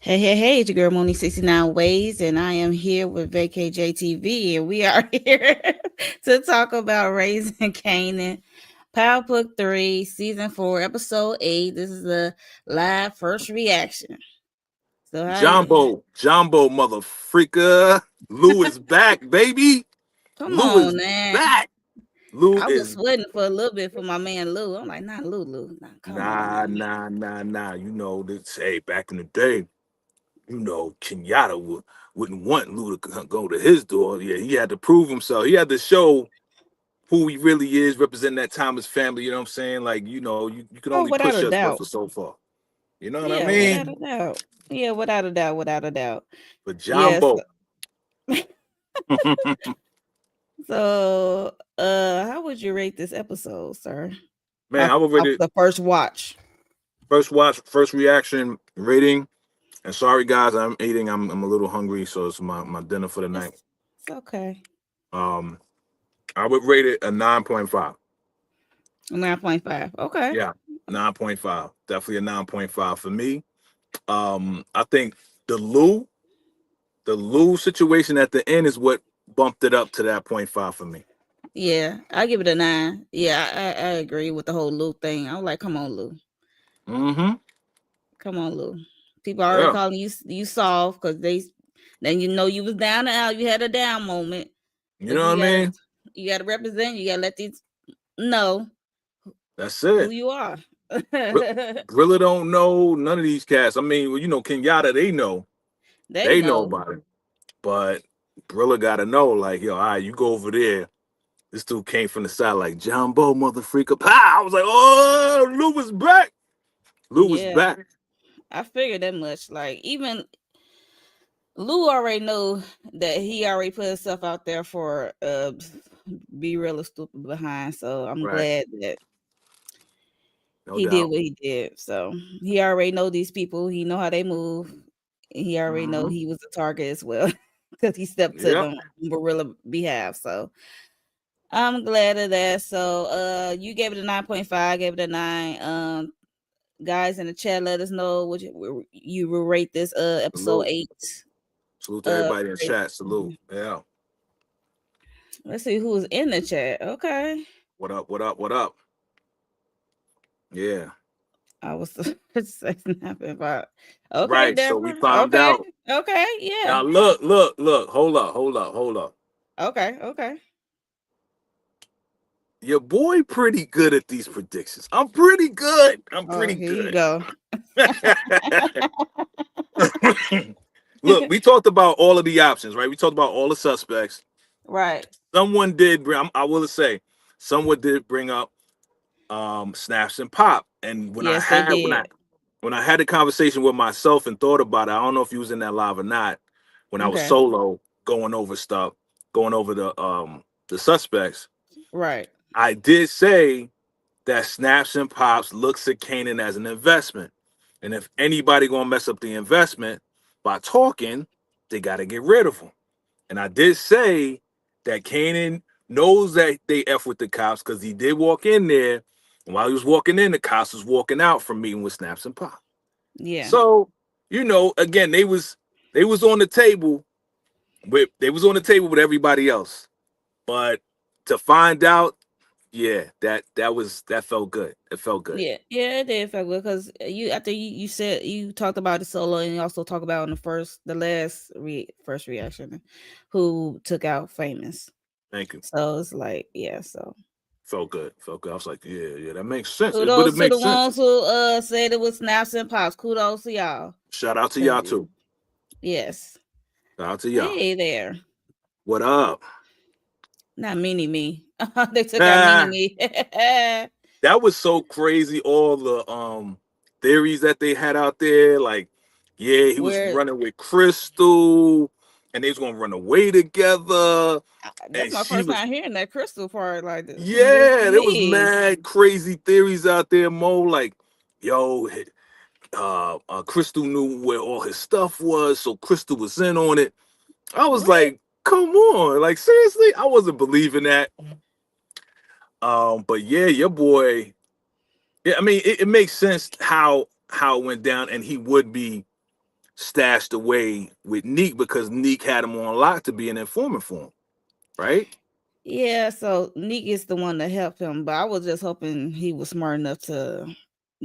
Hey, it's your girl Moni 69 Ways, and I am here with VKJTV, and we are here to talk about Raising Kanan, Power Book 3, Season 4, Episode 8. This is the live first reaction. So, Jumbo, mother freaker. Lou is back, baby. come Lou is on, man. back. Lou I was is sweating for a little bit for my man Lou. I'm like, not Lou. Nah, come on nah, now. nah, nah, nah. You know, this hey, back in the day, Kenyatta wouldn't want Lou to go to his door. Yeah, he had to prove himself. He had to show who he really is, representing that Thomas family. You know what I'm saying? Like, you can Oh, only without push a us but doubt. for so far. You know what I Yeah, without a mean? doubt. Yeah, without a doubt. But Yes. Jumbo. So, how would you rate this episode, sir? Man, Off, I would rate off it the first watch. first watch, first reaction rating. And sorry guys, I'm eating. I'm a little hungry, so it's my dinner for the night. It's okay. Um, I would rate it a 9.5. 9.5. Okay. Yeah, 9.5. Definitely a 9.5 for me. I think the Lou, the Lou situation at the end is what bumped it up to that 0.5 for me. Yeah, I give it a 9. Yeah, I agree with the whole Lou thing. I was like, come on, Lou. Mm-hmm. Come on, Lou. People already Yeah. calling you soft because then you was down and out. You had a down moment, You but know what I mean? you gotta represent. You gotta let these know That's who it. you are. Brilla don't know none of these cats. I mean, Kenyatta, They they know know. about it. But Brilla gotta know, like, yo, all right, you go over there. This dude came from the side like Jumbo, mother freaker. Pow! I was like, oh, Lou was back. Lou was Yeah, back. I figured that much. Like even Lou already know that he already put himself out there for be real or stupid behind. So I'm Right. glad that No he did doubt. what he did. So he already know these people. He know how they move. He already know Mm-hmm. he was a target as well because he stepped to Yep. them on Gorilla behalf. So I'm glad of that. So you gave it a 9.5, gave it a 9. Guys in the chat, let us know what you will rate this episode Salute. 8. Salute to Uh everybody in chat. Salute. Yeah. let's see who's in the chat. Okay. What up? What up? What up? Yeah. I was snapping about. Okay, Right. So we Deborah. found Okay. out. Okay. Yeah. Now look. Hold up. Okay. Your boy pretty good at these predictions. I'm pretty good. I'm Oh, pretty here you good. go. Look, we talked about all of the options, right? We talked about all the suspects. Right. Someone did bring, I will say, someone did bring up snaps and pop. And Yes, they did. when I had a conversation with myself and thought about it, I don't know if you was in that live or not, when I was Okay. solo going over stuff, going over the suspects, Right. I did say that snaps and pops looks at Kanan as an investment. And if anybody gonna mess up the investment by talking, they gotta get rid of him. And I did say that Kanan knows that they F with the cops because he did walk in there. And while he was walking in, the cops was walking out from meeting with Snaps and Pop. Yeah. So, again, they was on the table with everybody else. But to find out, yeah, that felt good. It felt good. Yeah, it did feel good because you after you said you talked about the solo and you also talked about in the last first reaction who took out famous. Thank you. So it's like, yeah, so Felt good. Felt good. I was like, yeah, that makes sense. But it kudos to the makes sense. ones who said it was snaps and pops. Kudos to y'all. Shout out to 'Cause y'all too. yes. Shout out to y'all. Hey there. What up? Not Mini Me. They took out Mini Nah, Me. that was so crazy. All the theories that they had out there, like, yeah, he was Where running with Crystal, and they was gonna run away together, that's and my she first was, time hearing that Crystal part like this. New to yeah, there was me. mad crazy theories out there, Mo. Like, yo, Crystal knew where all his stuff was, so Crystal was in on it. I was What? like, come on, like seriously, I wasn't believing that. But yeah, your boy. Yeah, I mean, it makes sense how it went down, and he would be stashed away with Neek because Neek had him on lock to be an informant for him, right? Yeah, so Neek is the one that helped him, but I was just hoping he was smart enough to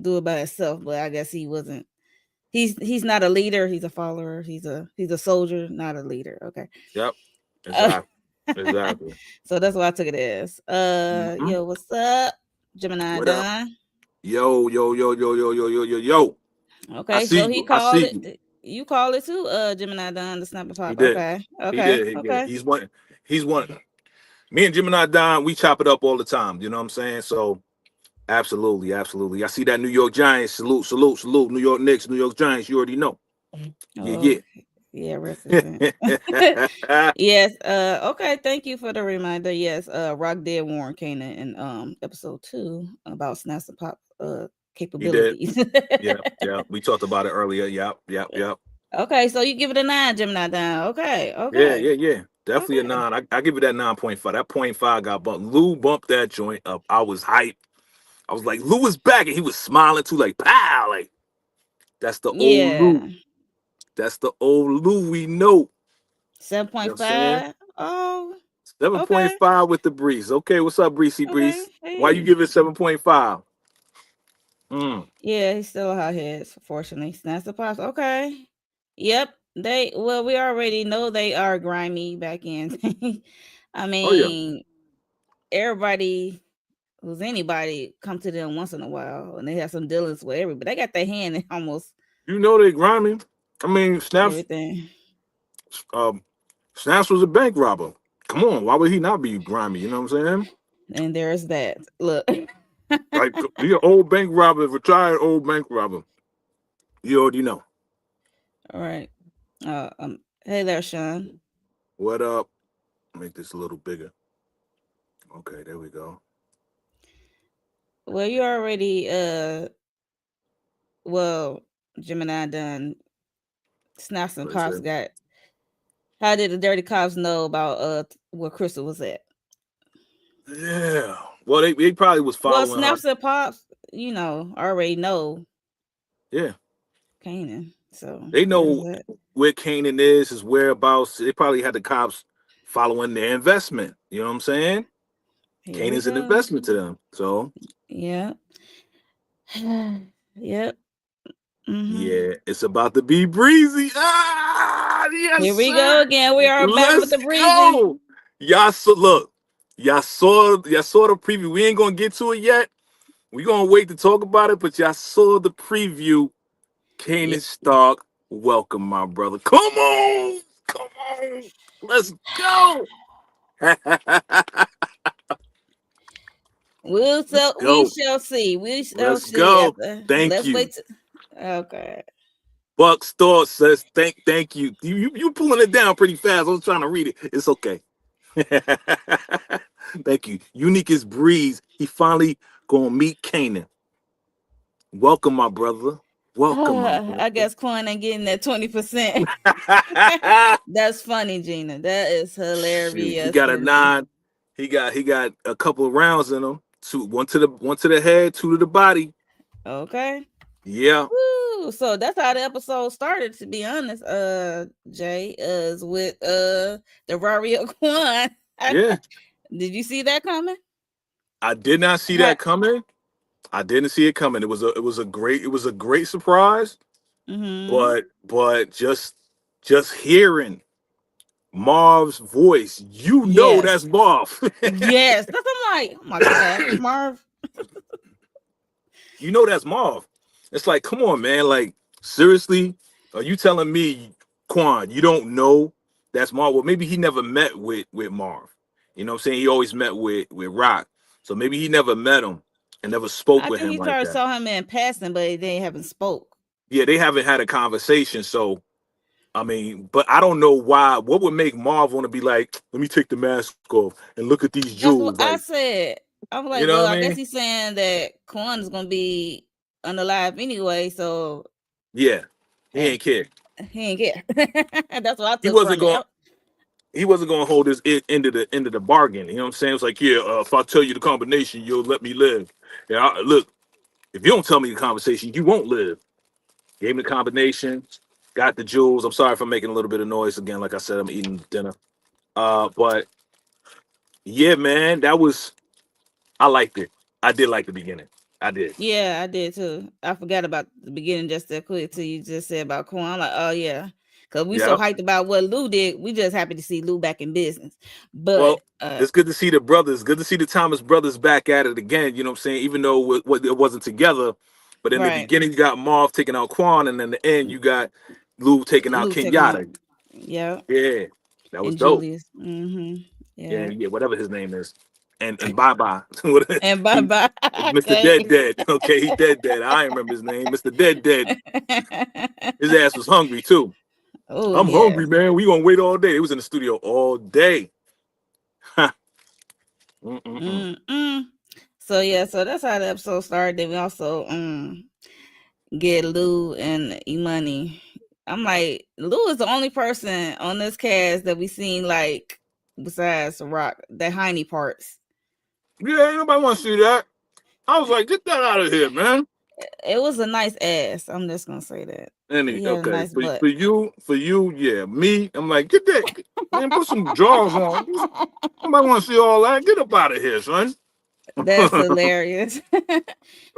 do it by himself. But I guess he wasn't. He's not a leader. He's a follower. He's a soldier, not a leader. Okay. Yep, Uh, exactly, exactly. so that's what I took it as. Mhm. Yo, what's up, Gemini What up? Don? Yo, yo, yo, yo, yo, yo, yo, yo, yo. I Okay, see so he you. I called see it. you. You call it too, Gemini Don, the snapper He pop. did. Okay, He okay, did. He did. okay. He's one. He's one. Me and Gemini Don, we chop it up all the time. You know what I'm saying? So absolutely, absolutely. I see that New York Giants. Salute, salute, salute. New York Knicks, New York Giants. You already know. Yeah, Oh, yeah, represent. yeah. Yes. Okay. Thank you for the reminder. Yes. Rock did warn Kanan in episode 2 about Snaps and Pop He did. capabilities. Yeah, yeah. We talked about it earlier. Yep, yep, yep. Okay, so you give it a 9, Gemini down. Okay. Yeah, Okay. yeah, yeah. Definitely a Okay. 9. I give it that 9.5. That point five got bumped. Lou bumped that joint up. I was hyped. I was like, Lou is back, and he was smiling too, like, pow, like that's the old Lou. Yeah. That's the old Lou we know. You know what I'm saying? 7.5. Oh. Okay. 7.5 with the breeze. Okay, what's up, Breezy Okay. Breeze? Why you Hey. give it 7.5? Mm. Yeah, he's still a hothead, fortunately. Snaps and Pops. Okay. Yep. We already know they are grimy back in. I Oh yeah. mean, everybody who's anybody come to them once in a while and they have some dealings with everybody. They got their hand in almost You know they grimy. I mean, everything. um, Snaps was a bank robber. Come on, why would he not be grimy? You know what I'm saying? And there's that. Look. Like he an old bank robber, retired old bank robber. You already know. All right. Hey there, Sean. What up? Make this a little bigger. Okay, there we go. Well, you already well, Gemini done Snaps and What is Pops it? got. How did the dirty cops know about where Crystal was at? Yeah. Well, they probably was Well, following her. Snaps and Pops, already know Yeah. Kanan. So They there's know that. where Kanan is, his whereabouts. They probably had the cops following their investment. You know what I'm saying? Here we Kanan's an go. investment to them. So Yep. Yep. yeah, it's about to be breezy. Ah, yes, Here we go sir. again. We are back with Let's the breezy. go. Look, y'all saw the preview. We ain't gonna get to it yet. We gonna wait to talk about it, but y'all saw the preview. Yeah. Kanan Stark, welcome, my brother. Come on, come on, let's go. Let's We go. shall see. We shall Let's see go. after. Thank Let's you. wait. Okay. Buck Store says thank you. You pulling it down pretty fast. I was trying to read it. It's okay. Thank you. Unique is Breeze. He finally gonna meet Kanan. Welcome, my brother. Welcome, my I brother. guess Quan ain't getting that 20%. That's funny, Gina. That is Shoot, he hilarious got a for me. 9. He got a couple of rounds in him. One to the head, two to the body. Okay. Yeah, Woo. So that's how the episode started, to be honest. Jay is with the Rario Quan. yeah. Did you see that coming? I did not see Ha- that coming. I didn't see it coming. It was a great surprise. mm-hmm. But just hearing Marv's voice, Yes. that's Marv. Yes. That's I'm like, oh my God, Marv. That's Marv. It's like, come on, man. Like, seriously, are you telling me, Quan, you don't know that's Marv? Well, maybe he never met with Marv. You know what I'm saying? He always met with Rock. So maybe he never met him and never spoke I with think him he like tried to that. saw him in passing, but they haven't spoke. Yeah, they haven't had a conversation. So I mean, but I don't know why. What would make Marv want to be like, let me take the mask off and look at these That's what jewels? I Like, said. I was you like, know well, what I I guess mean? he's saying that Quan is gonna be unalive anyway, so Yeah. He eh, ain't care. he ain't care. That's what I He took wasn't from it. going he wasn't going to hold his end of the bargain. You know what I'm saying? It's like, yeah, if I tell you the combination, you'll let me live. Yeah, look, if you don't tell me the conversation, you won't live. Gave him the combination. Got the jewels. I'm sorry for making a little bit of noise again. Like I said, I'm eating dinner. But yeah, man, that was I liked it. I did like the beginning. I did. Yeah, I did too. I forgot about the beginning just that quick till you just said about Quan. I'm like, oh yeah. Cause we so Yeah. hyped about what Lou did. We just happy to see Lou back in business. But Well, it's good to see the brothers. Good to see the Thomas brothers back at it again. You know what I'm saying? Even though it wasn't together, but in the right. beginning you got Marv taking out Quan, and in the end you got Lou taking out Lou taking out. Kenyatta. Yeah. Yeah, that was And dope. Julius. Mm-hmm. Yeah, Yeah. yeah, whatever his name is, and bye bye. And bye he, bye. Mr. Okay. Dead Dead. Okay, he dead dead. I ain't remember his name. Mr. Dead Dead. His ass was hungry too. Oh I'm yeah. hungry, man. We gonna wait all day. He was in the studio all day. Mm-mm-mm. Mm-mm. So yeah, so that's how the episode started. Then we also get Lou and Imani. I'm like, Lou is the only person on this cast that we seen like besides Rock, the hiney parts. Yeah, ain't nobody want to see that. I was like, get that out of here, man. It was a nice ass. I'm just gonna say that. He had a Okay, nice butt. for you, yeah. Me, I'm like, get that, man. Put some drawers on. Nobody want to see all that. Get up out of here, son. That's Up hilarious.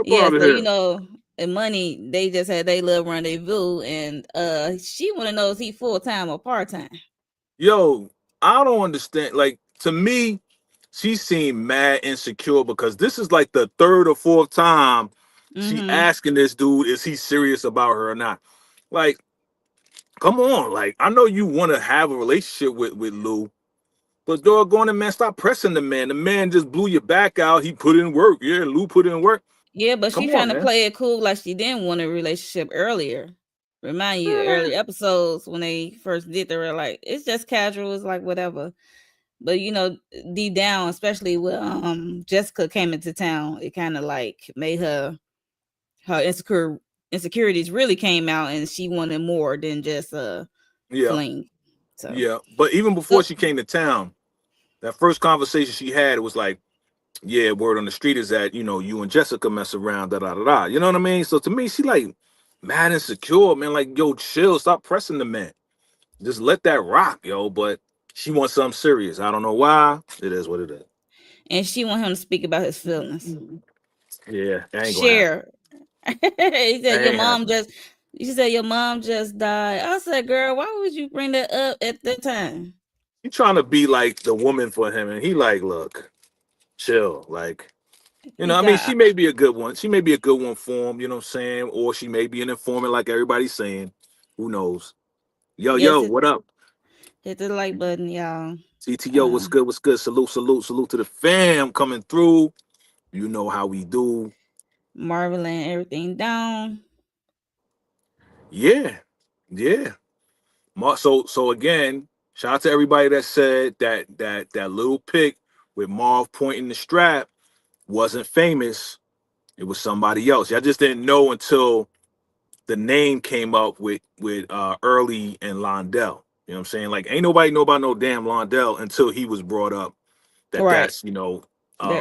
Yeah, out of so here. and Money, they just had their little rendezvous and she wanna know is he full time or part time. Yo, I don't understand. Like, to me, she seemed mad insecure because this is like the third or fourth time she Mm-hmm. asking this dude, is he serious about her or not? Like, come on. Like, I know you want to have a relationship with Lou, but doggone it, man, stop pressing the man. The man just blew your back out. He put in work. Yeah, Lou put in work. Yeah, but she Come trying on, to man. play it cool like she didn't want a relationship earlier. Remind you Eh, early episodes when they first did they were like it's just casual, it's like whatever. But deep down, especially when Jessica came into town, it kind of like made her insecurities really came out, and she wanted more than just a Yeah, fling. So, yeah. But even so before she came to town, that first conversation she had, it was like, yeah, word on the street is that, you and Jessica mess around, da da da da. You know what I mean? So to me, she like mad insecure, man. Like, yo, chill, stop pressing the man. Just let that rock, yo. But she wants something serious. I don't know why. It is what it is. and she want him to speak about his feelings. Yeah, that ain't gonna happen. Share. He said That your ain't mom happening. just. She said your mom just died. I said, girl, why would you bring that up at that time? He trying to be like the woman for him, and he like, look, chill. Like, He I mean, said, she may be a good one. She may be a good one for him, you know what I'm saying? Or she may be an informant like everybody's saying. Who knows? Yo, yes, yo, what up? hit the like button, y'all. CTO, Uh, what's good? What's good? Salute, salute, salute to the fam coming through. You know how we do. Marvel and everything down. Yeah, yeah. So again, shout out to everybody that said that little pic with Marv pointing the strap wasn't famous. It was somebody else. I just didn't know until the name came up with Early and Londell. You know what I'm saying? Like, ain't nobody know about no damn Londell until he was brought up Right. that's The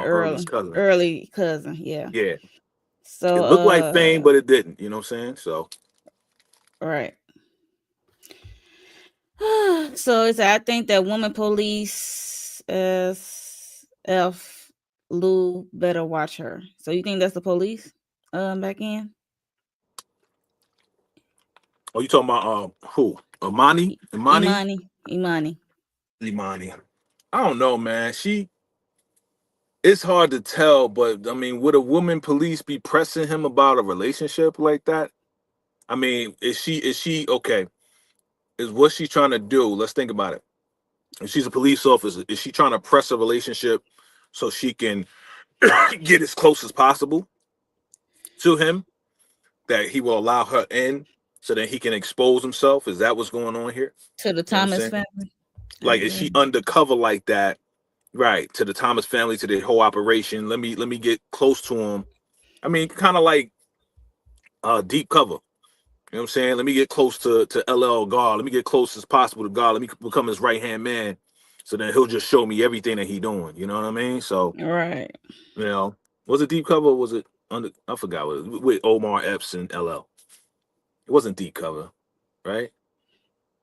Early's cousin. early cousin, yeah. Yeah. So It looked like fame, but it didn't. You know what I'm saying? So right. So it's I think that woman police SF Lou better watch her. So you think that's the police? Back in oh, you talking about who? Imani? Imani? Imani. Imani. I don't know, man. It's hard to tell, but I mean, would a woman police be pressing him about a relationship like that? I mean, is she okay? Is what she's trying to do? Let's think about it. If she's a police officer, is she trying to press a relationship so she can get as close as possible to him, that he will allow her in so that he can expose himself? Is that what's going on here? To the You know what I'm Thomas saying? family, I Like, is she guess. undercover like that? Right, to the Thomas family, to the whole operation. Let me get close to him. I mean, kind of like deep cover. You know what I'm saying? Let me get close to LL God. Let me get close as possible to God. Let me become his right hand man, so then he'll just show me everything that he doing. You know what I mean? So, Right. you know, was it deep cover? Or was it under? I forgot what it was, with Omar Epps and LL. It wasn't deep cover. right?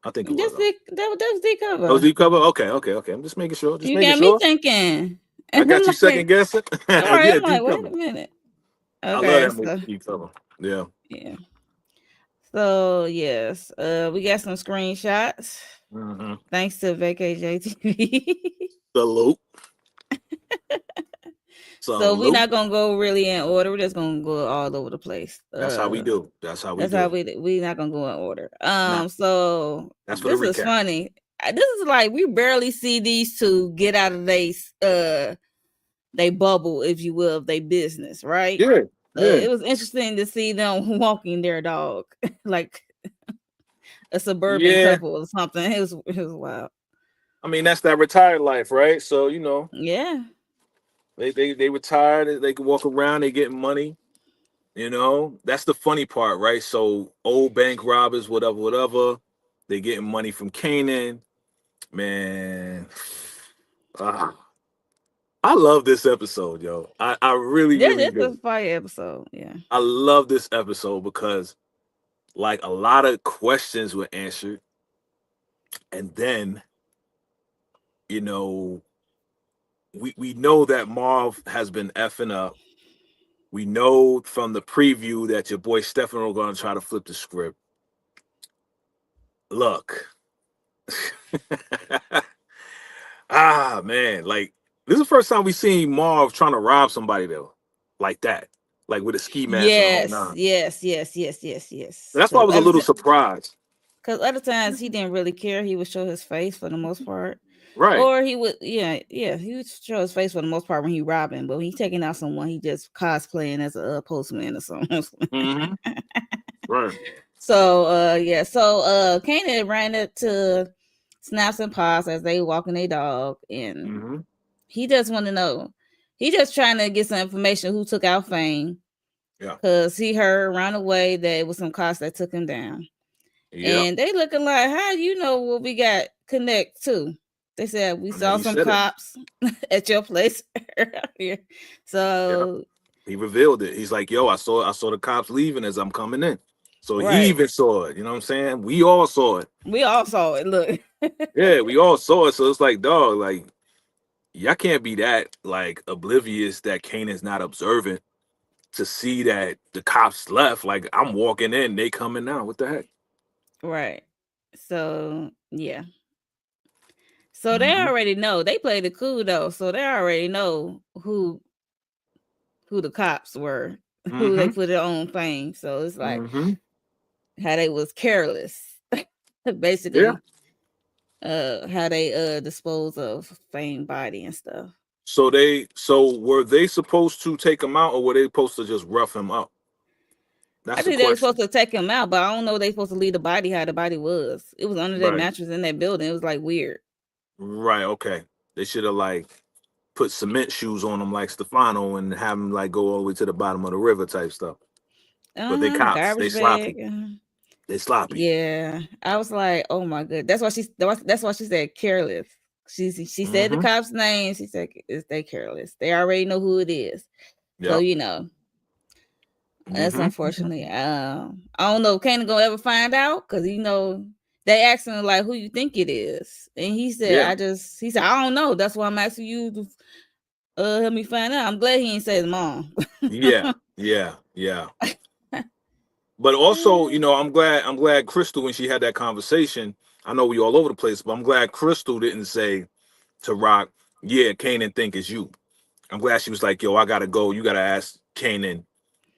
I think it was. Just that was the That was cover. deep cover. Okay, okay, okay. I'm just making sure. Just You making got me sure. thinking, I and got I'm you second like, guessing. all right. Yeah, I'm like, deep wait cover. a minute. I love Okay, that movie, so deep cover. Yeah. yeah, so yes, we got some screenshots Mm-hmm. thanks to VKJTV. Salute. So we're Salute. not gonna go really in order. We're just gonna go all over the place. That's how we do. That's how we That's how do. we not gonna go in order. Nah, So that's for the this is recap. funny. This is like we barely see these two get out of they bubble, if you will, of their business, right? Yeah, yeah, It was interesting to see them walking their dog like a suburban yeah. couple or something. It was wild. I mean, that's that retired life, right? So Yeah. they retired. They can walk around. They getting money. That's the funny part, right? So old bank robbers, whatever, whatever. They getting money from Kanan. Man, ah, I love this episode, yo. I really, Yeah, really this is do. a fire episode. Yeah. I love this episode because like a lot of questions were answered, and then you know we know that Marv has been effing up. We know from the preview that your boy Stefano going to try to flip the script. Look, man, like this is the first time we seen Marv trying to rob somebody though, like that, like with a ski mask and the whole Yes, nine. yes, yes, yes, yes, yes. That's why I was a little surprised. Because other times he didn't really care. He would show his face for the most part. Right. Or he would, yeah, he would show his face for the most part when he robbing. But when he taking out someone, he just cosplaying as a postman or something. Mm-hmm. Right. So, yeah. So, Kanan ran up to Snaps and Paws as they walking their dog, and Mm-hmm. he just want to know. He just trying to get some information who took out Fame Yeah. because he heard around the way that it was some cops that took him down. Yep. And they looking like, how you know what we got connect to? They said we And then saw he some said it. cops at your place earlier. Yeah. So He revealed it. He's like, yo, I saw the cops leaving as I'm coming in. So he right. even saw it. You know what I'm saying? We all saw it. We all saw it. Look. Yeah, we all saw it. So it's like, dog, like, y'all can't be that like oblivious that Kanan's not observant to see that the cops left. Like, I'm walking in, they coming now. What the heck? Right. So yeah. So they Mm-hmm. already know. They played it cool though. So they already know who the cops were, who they Mm-hmm. put it on Fame. So it's like Mm-hmm. how they was careless. Yeah. Basically, how they dispose of Fame body and stuff. So were they supposed to take him out or were they supposed to just rough him up? I That's the think they were supposed question. to take him out, but I don't know they supposed to leave the body how the body was. It was under that Right. mattress in that building. It was like weird. Right. Okay. They should have like put cement shoes on him like Stefano and have him like go all the way to the bottom of the river type stuff. But they cops. They Garbage sloppy. bag. They sloppy. Yeah, I was like, oh my god. That's why she said careless. She said the Mm-hmm. cop's name. She said they careless. They already know who it is. So Yep. that's Mm-hmm. unfortunately. I don't know if Kanan gonna ever find out because they asked him like who you think it is, and he said Yeah. he said I don't know. That's why I'm asking you to help me find out. I'm glad he ain't say his mom. Yeah. Yeah. Yeah. But also, I'm glad Crystal when she had that conversation. I know we all over the place, but I'm glad Crystal didn't say to Rock, yeah, Kanan think it's you. I'm glad she was like, yo, I gotta go. You gotta ask Kanan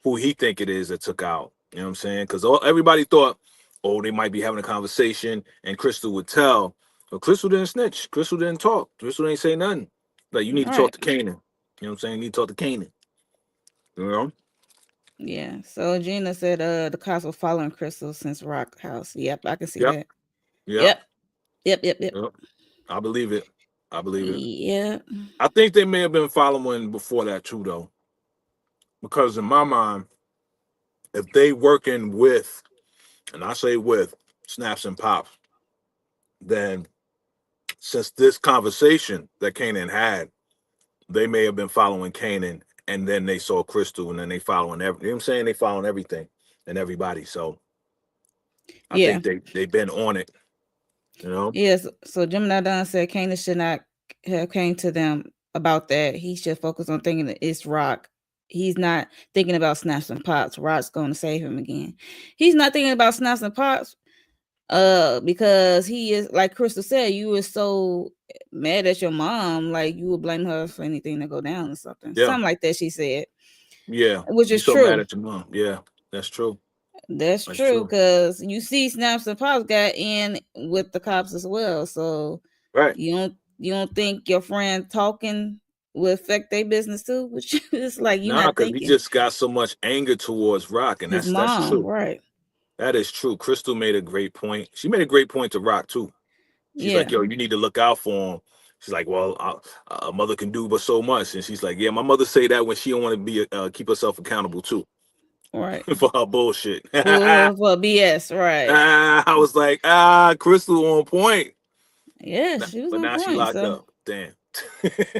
who he think it is that took out. You know what I'm saying? Because everybody thought, oh, they might be having a conversation, and Crystal would tell. But Crystal didn't snitch. Crystal didn't talk. Crystal didn't say nothing. Like, you need to talk Right. to Kanan. You know what I'm saying? You need to talk to Kanan. You know? Yeah. So Gina said the cops were following Crystal since Rock House. Yep, I can see Yep. that. Yep. Yep. Yep. Yep. Yep. Yep. I believe it. I believe it. Yeah. I think they may have been following before that too, though, because in my mind, if they working with, and I say with Snaps and Pops, then since this conversation that Kanan had, they may have been following Kanan, and then they saw Crystal, and then they following every. You know what I'm saying? They following everything and everybody. So I Yeah. think they've been on it, you know. Yes. So Gemini Dunn said Kanan should not have came to them about that. He should focus on thinking that it's Rock. He's not thinking about snaps and pops. Rock's going to save him again. He's not thinking about snaps and pops. Because he is, like Crystal said, you were so mad at your mom, like you would blame her for anything to go down or something. Yeah, Something like that she said. yeah. Which You is so mad true. at your mom? Yeah, that's true. That's That's true true. because you see Snaps and Pops got in with the cops as well. So Right. you don't think your friend talking will affect their business too? Which is like you're Nah, not because he thinking. just got so much anger towards Rock, and His that's mom, true. right. That is true. Crystal made a great point. She made a great point to Rock too. She's like, Yeah, "Yo, you need to look out for him." She's like, "Well, a mother can do but so much," and she's like, "Yeah, my mother say that when she don't want to be keep herself accountable too right. for her bullshit." For BS, right. I was like, Crystal on point. Yeah, she was But on now she point. locked So up. Damn.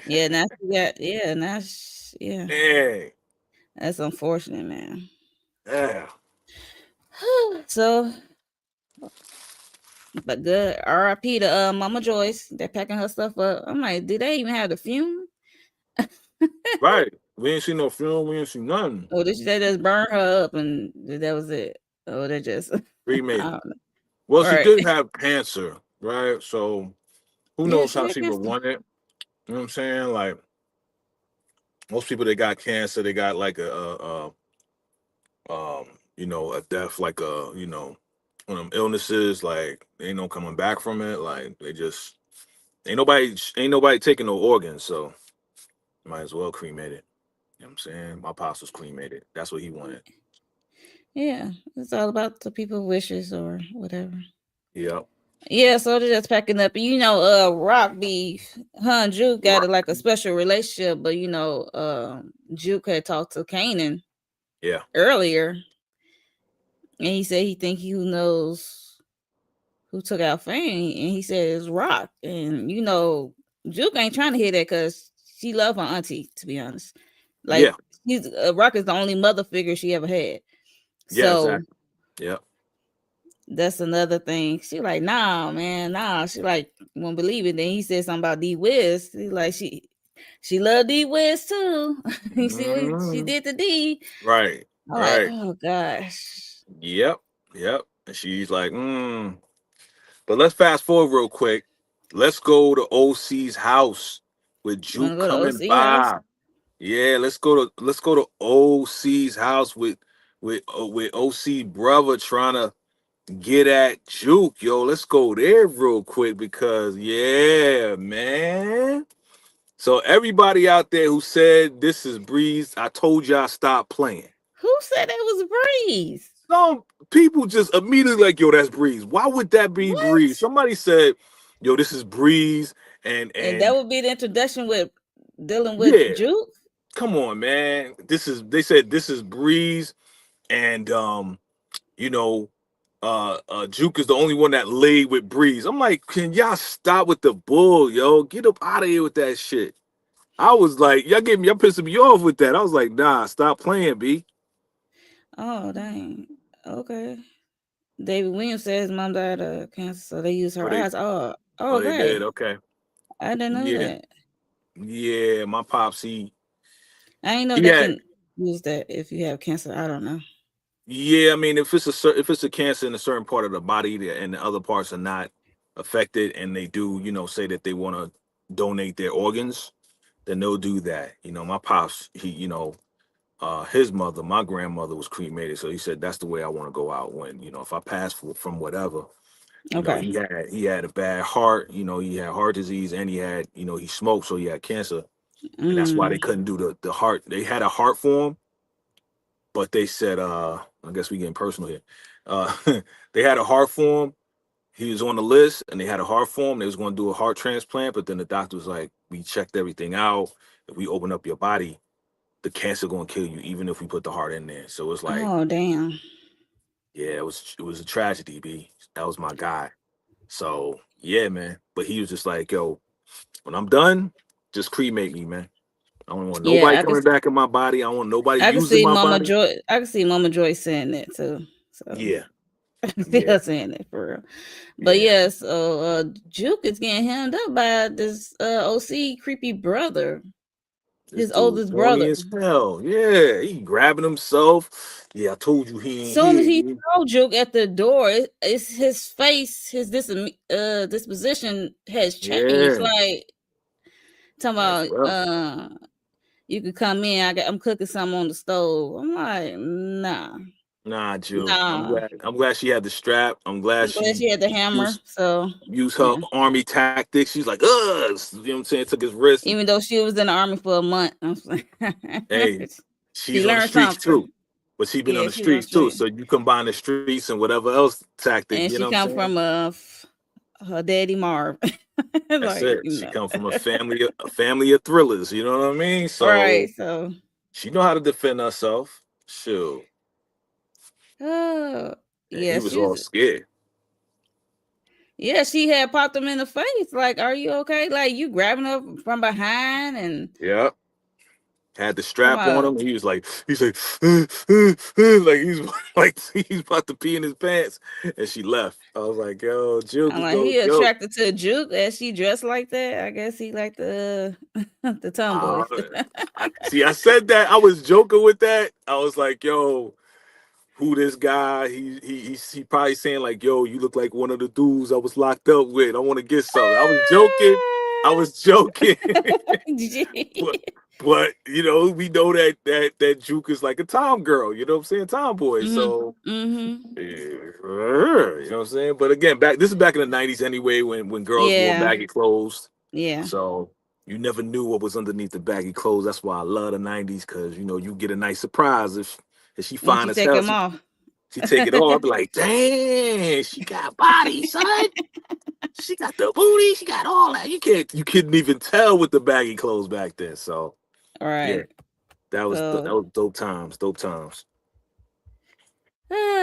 yeah, now she got yeah. Dang. That's unfortunate, man. Yeah. So, but good. R.I.P. to Mama Joyce. They're packing her stuff up. I'm like, did they even have the funeral? Right. We ain't seen no film. We ain't seen nothing. Or did they just burn her up and that was it? Or they just I Remade it. don't know. Well, she Right. did have cancer, right? So who Yeah, knows she how had she would cancer. want it? You know what I'm saying? Like most people that got cancer, they got like a death, like one of them illnesses. Like they ain't no coming back from it. Like they just ain't nobody taking no organs, so might as well cremate it. You know what I'm saying? My pops was cremated. That's what he wanted. Yeah, it's all about the people's wishes or whatever. Yep. Yeah, so they're just packing up. Rock beef, her and Juke got like a special relationship, but Juke had talked to Kanan Yeah. earlier, and he said he think he knows who took out Fame, and he said it's Rock, and Juke ain't trying to hear that because she love her auntie, to be honest. Yeah. Like he's Rock is the only mother figure she ever had, Yeah. so Exactly. Yep. that's another thing. She like, nah, man, nah. She like won't believe it. Then he said something about D Wiz. He like she loved D Wiz too. You see what she Mhm. did to D. Right. I'm like, Right. oh gosh. Yep. Yep. And she's like, But let's fast forward real quick. Let's go to O-Cee's house with You wanna Juke go to coming O-Cee house? by. Yeah, let's go to O-Cee's house with O-C brother trying to get at Juke. Yo, let's go there real quick because yeah, man. So everybody out there who said this is Breeze, I told y'all stop playing. Who said that was Breeze? Some people just immediately like, yo, that's Breeze. Why would that be Breeze? What? Somebody said, yo, this is Breeze, and And that and would be the introduction with dealing with yeah, Juke. come on, man. They said this is Breeze, and you know, Juke is the only one that laid with Breeze. I'm like, can y'all stop with the bull, yo? Get up out of here with that shit. I was like, y'all pissing me off with that. I was like, nah, stop playing, B. Oh dang. Okay. David Williams said his mom died of cancer, so they use her Oh, they eyes. Oh, oh they did. okay. Okay. I didn't know Yeah. that. Yeah. My pops, I ain't know he they had can use that if you have cancer. I don't know. yeah, I mean, if it's a cancer in a certain part of the body and the other parts are not affected, and they do, say that they want to donate their organs, then they'll do that. My pops, his mother, my grandmother was cremated, so he said that's the way I want to go out when, if I pass from whatever. Okay. He had a bad heart, he had heart disease, and he smoked, so he had cancer, and that's why Mm. they couldn't do the heart. They had a heart for him, but they said, I guess we getting personal here. Uh, they had a heart for him. He was on the list, and they had a heart for him. They was going to do a heart transplant, but then the doctor was like, "We checked everything out. If we open up your body, the cancer going to kill you, even if we put the heart in there." So it's like, Oh damn. yeah, it was a tragedy. B, that was my guy. So yeah, man. But he was just like, "Yo, when I'm done, just cremate me, man. I don't want nobody Yeah, coming back in my body. I don't want nobody I can using see my Mama body." Joy. I can see Mama Joy saying that too. So Yeah. Yeah, Still saying it for real. But yeah. yeah, so Juke is getting hemmed up by this OC creepy brother, This his dude oldest horny brother. as hell. Yeah, he grabbing himself. Yeah, I told you he ain't Soon as here. he saw Juke at the door, it's his face, his disposition has changed. Yeah, Like talking like about forever. you could come in. I'm cooking something on the stove. I'm like, nah, Nah, Jill. I'm nah. glad. I'm glad she had the strap. I'm glad I'm glad she she had the hammer. used So used her yeah, army tactics. She's like, ugh. You know what I'm saying? Took his wrist. And, even though she was in the army for a month, I'm hey, she she's on the learned streets something. too. But she's been on Yeah, the she was on the streets too. street, So you combine the streets and whatever else tactic. and You know she what I'm come saying? from her daddy Marv. That's Like it. She come from a family of thrillers. You know what I mean? right. So So, she know how to defend herself. Shoot. uh, And he yeah, was all scared. yeah, she had popped him in the face. Like, are you okay? Like, you grabbing her from behind and Yeah. Had the talking strap on about, him. He's like, like he's like he's about to pee in his pants. And she left. I was like, yo, Jill I'm could like, go, he yo. attracted to Juke as she dressed like that. I guess he like the the Uh, tomboys. I see. I said that. I was joking with that. I was like, yo, who this guy? He probably saying like, yo, you look like one of the dudes I was locked up with. I want to get something. I was joking. I was joking. but but we know that Juke is like a tom girl. You know what I'm saying? Tomboy. Mhm. So Mhm. yeah, you know what I'm saying? But again, this is back in the '90s anyway, when girls wore Yeah. baggy clothes. Yeah. So you never knew what was underneath the baggy clothes. That's why I love the '90s because you get a nice surprise if she Once fine you as take hell. him off. She take it off. I'll be like, dang, she got body, son. She got the booty. She got all that. You couldn't even tell with the baggy clothes back then. So yeah, Right. that So was dope times. Dope times.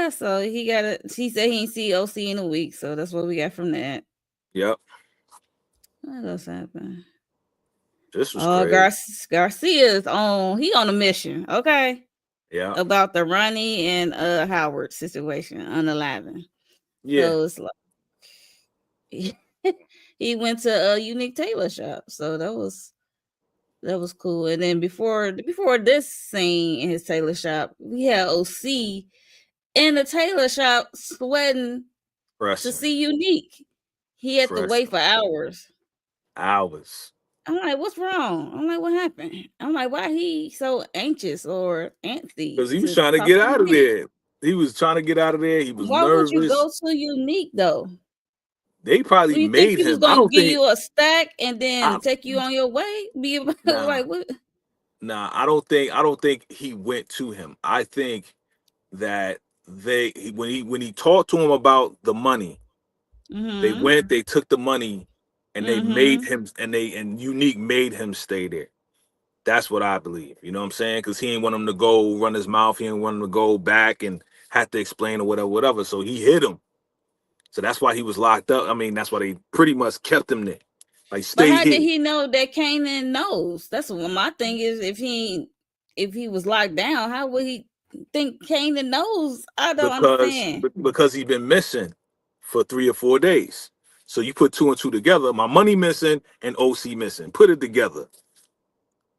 so he got a she said he ain't see OC in a week, so that's what we got from that. Yep. What else happened? This was Oh, crazy. Garcia's he on a mission, okay? Yeah. About the Ronnie and Howard situation on 11. Yeah. So it's like he went to a unique tailor shop. So that was cool. And then before this scene in his tailor shop, we had OC in the tailor shop sweating to Pressing. see Unique. He had to wait Pressing. for hours. Hours. I'm like, what's wrong? I'm like, what happened? I'm like, why he so anxious or Because antsy he was to trying to talk get to out of Unique? there. He was trying to get out of there. He was Why would you nervous. go to Unique though? They probably So you think made he was him. I gonna don't give think. you a stack and I, then take you on your way? Be nah, like what? nah. I don't think he went to him. I think that when he talked to him about the money, they Mm-hmm. went. They took the money, and they made Mm-hmm. him. And Unique made him stay there. That's what I believe. You know what I'm saying? Because he ain't want him to go run his mouth. He didn't want him to go back and have to explain or whatever, whatever. So he hit him. So that's why he was locked up. I mean, that's why they pretty much kept him there. Like, But stay how did here. he know that Kanan knows? That's what my thing is. If he was locked down, how would he think Kanan knows? I don't because understand. because he's been missing for 3 or 4 days. So you put two and two together. My money missing and OC missing. Put it together.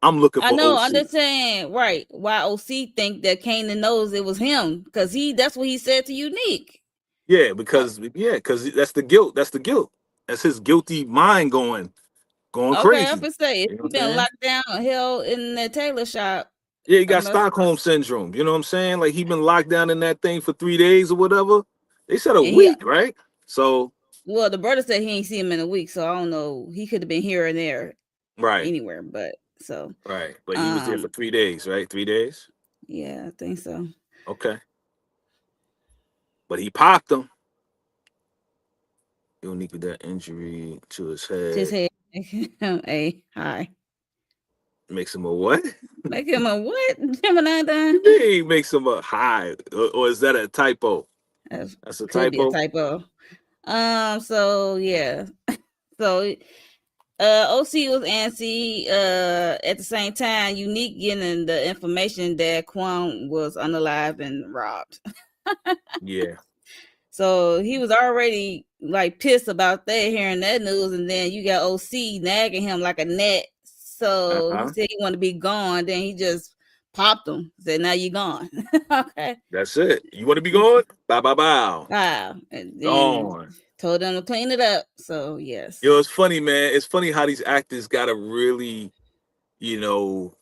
I'm looking I for know, OC. understand, right? Why OC think that Kanan knows it was him because that's what he said to Unique. Oh, Because that's the guilt. That's the guilt. That's his guilty mind going okay, I crazy. could say if You know he what I'm been saying? locked down, held in the tailor shop, Yeah, he I got must. Stockholm syndrome. You know what I'm saying? Like he been locked down in that thing for 3 days or whatever. They said a And he, week, right? So well, the brother said he ain't see him in a week, so I don't know. He could have been here and there, right, anywhere, but so, right. But he was there for um, 3 days, right? 3 days. yeah, I think so. Okay. But he popped him. Unique with that injury to his Just head had a hi. makes him a what? Make him a what? Gemini done? You mean makes him a high, or is that a typo? That That's a could be a typo. typo. So yeah. So OC was antsy. At the same time, Unique getting the information that Quan was unalive and robbed. Yeah. So he was already like pissed about that, hearing that news, and then you got O-Cee nagging him like a net. So he Uh-huh. said he wanted to be gone. Then he just popped him. Said, "Now you gone." Okay. That's it. You want to be going? Bow, bow, bow. Wow. And then Gone. told them to clean it up. So yes. It's funny, man. It's funny how these actors gotta really, you know,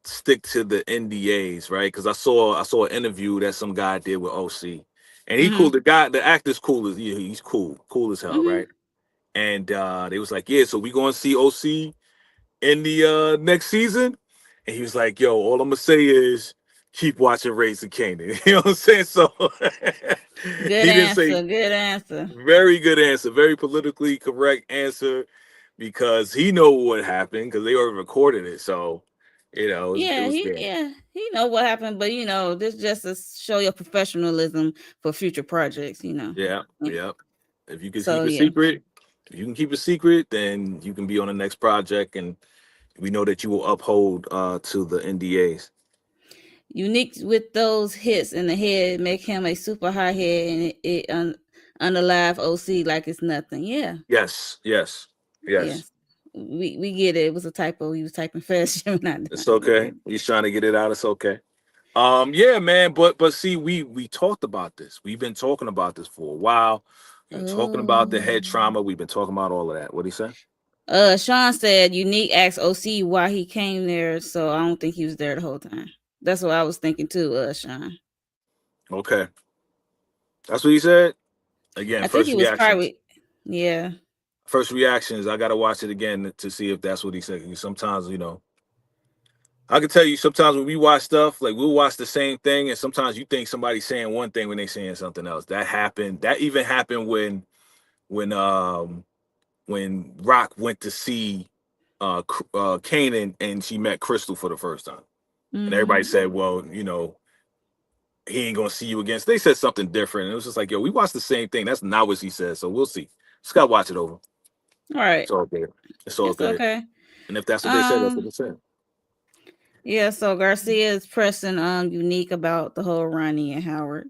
stick to the NDAs, right? Because I saw an interview that some guy did with O-C, and he cool. Mm-hmm. The actor's cool as he's cool as hell, Mm-hmm. right? And they was like, yeah, so we gonna see O-C in the next season, and he was like, yo, all I'm gonna say is keep watching Raising Kanan. You know what I'm saying? So Good he didn't say. answer. Good answer. Very good answer. Very politically correct answer because he know what happened because they already recorded it. So, it Yeah, was there. he know what happened, but this just to show your professionalism for future projects. Yeah, Yeah. yeah. If you can So keep it yeah, secret, if you can keep it secret, then you can be on the next project, and we know that you will uphold to the NDAs. Unique with those hits in the head make him a super high head, and unalive O-Cee like it's nothing. Yeah, Yes, yes, yes. yes, we get it. It was a typo. He was typing fast. Gemini. It's We get okay. He's trying to get it out. It's okay. Yeah, man, but see, we talked about this. We've been talking about this for a while. We've been talking about the head Oh. trauma. We've been talking about all of that. What do you say? Sean said Unique asked O-Cee why he came there, so I don't think he was there the whole time. That's what I was thinking too, Sean. Okay, that's what he said. Again, I think first he was reactions. probably, yeah. First reactions. I gotta watch it again to see if that's what he said. Sometimes, I can tell you. Sometimes when we watch stuff, like we'll watch the same thing, and sometimes you think somebody's saying one thing when they're saying something else. That happened. That even happened when when Raq went to see Kanan and she met Crystal for the first time. And everybody Mm-hmm. said, well, he ain't gonna see you again. So they said something different. And it was just like, yo, we watched the same thing. That's not what he said. So we'll see. Just gotta watch it over. All right, It's all good. It's all it's good. okay. And if that's what they said, that's what Um, they said. yeah. So Garcia is pressing Unique about the whole Ronnie and Howard,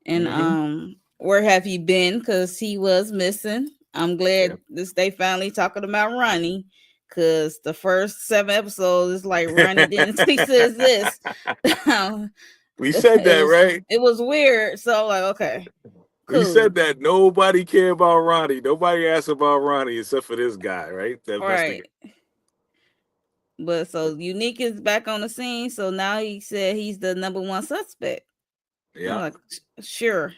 and Mm-hmm. where have you been? Because he was missing. I'm Yeah. glad they finally talking about Ronnie. Cause the first 7 episodes is like Ronnie didn't cease to exist. We said it that, was right? it was weird. So like, okay, We said cool, that nobody cared about Ronnie. Nobody asked about Ronnie except for this guy, right? The all investigator. right. But so Unique is back on the scene. So now he said he's the number one suspect. I'm Yeah, like, sure,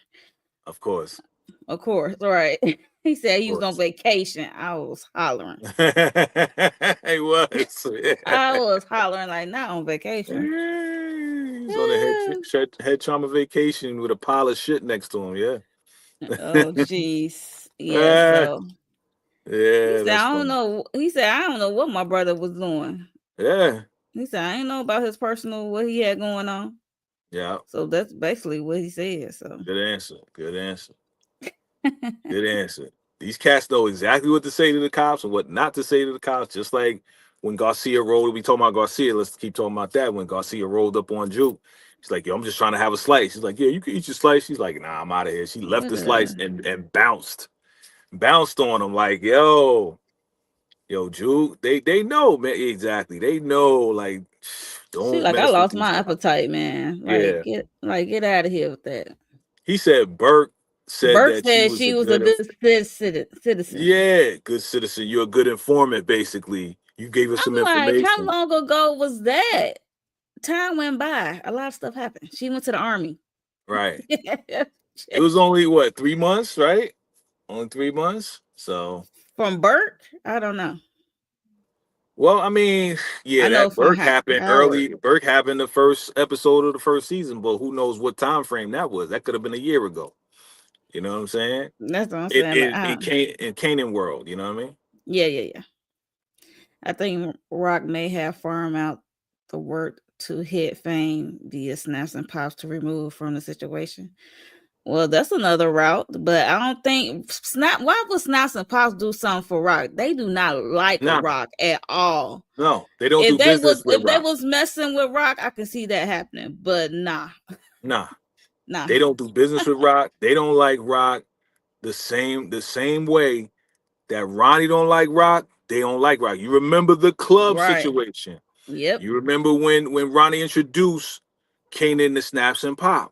of course. of course, all right. He said Of he was on course. vacation. I was hollering. It was. I was hollering like not on vacation. He's on a head trauma vacation with a pile of shit next to him. Oh Yeah. jeez. Yeah, so he Yeah, said that's I don't funny. know. He said I don't know what my brother was doing. Yeah. He said I didn't know about his personal what he had going on. Yeah. So that's basically what he said. So Good answer. Good answer. Good answer. These cats know exactly what to say to the cops and what not to say to the cops. Just like when Garcia rolled, we talking about Garcia. Let's keep talking about that. When Garcia rolled up on Juke, she's like, "Yo, I'm just trying to have a slice." She's like, "Yeah, you can eat your slice." She's like, "Nah, I'm out of here." She left what the slice and bounced on him like, "Yo, Juke." They know, man. Exactly. They know. Like, she don't like I mess with lost these my cops. appetite, man. Yeah. Get out of here with that. He said Burke said Burke that she said was a she was a good. good citizen. Yeah, good citizen. You're a good informant, basically. You gave us some I'm like, how information. long ago was that? Time went by. A lot of stuff happened. She went to the army. Right. It was only what, 3 months, right? Only 3 months. So, From Burke? I don't know. well, I mean, yeah, I know that from Burke happened Howard. early. Burke happened the first episode of the first season, but who knows what time frame that was? That could have been a year ago. You know what I'm saying? That's what I'm It saying. Like, it, it came in Canaan world. You know what I mean? yeah. I think Rock may have farmed out the work to hit fame via snaps and pops to remove from the situation. Well, that's another route, but I don't think Snap. Why would Snaps and Pops do something for Rock? They do not like Nah, Rock at all. no, they don't do business with If they Rock. was messing with Rock, I can see that happening, but nah. Nah. Nah. They don't do business with Raq. They don't like Raq the same way that Ronnie don't like Raq. They don't like Raq. You remember the club Right. situation. Yep. You remember when Ronnie introduced Kanan to Snaps and Pop.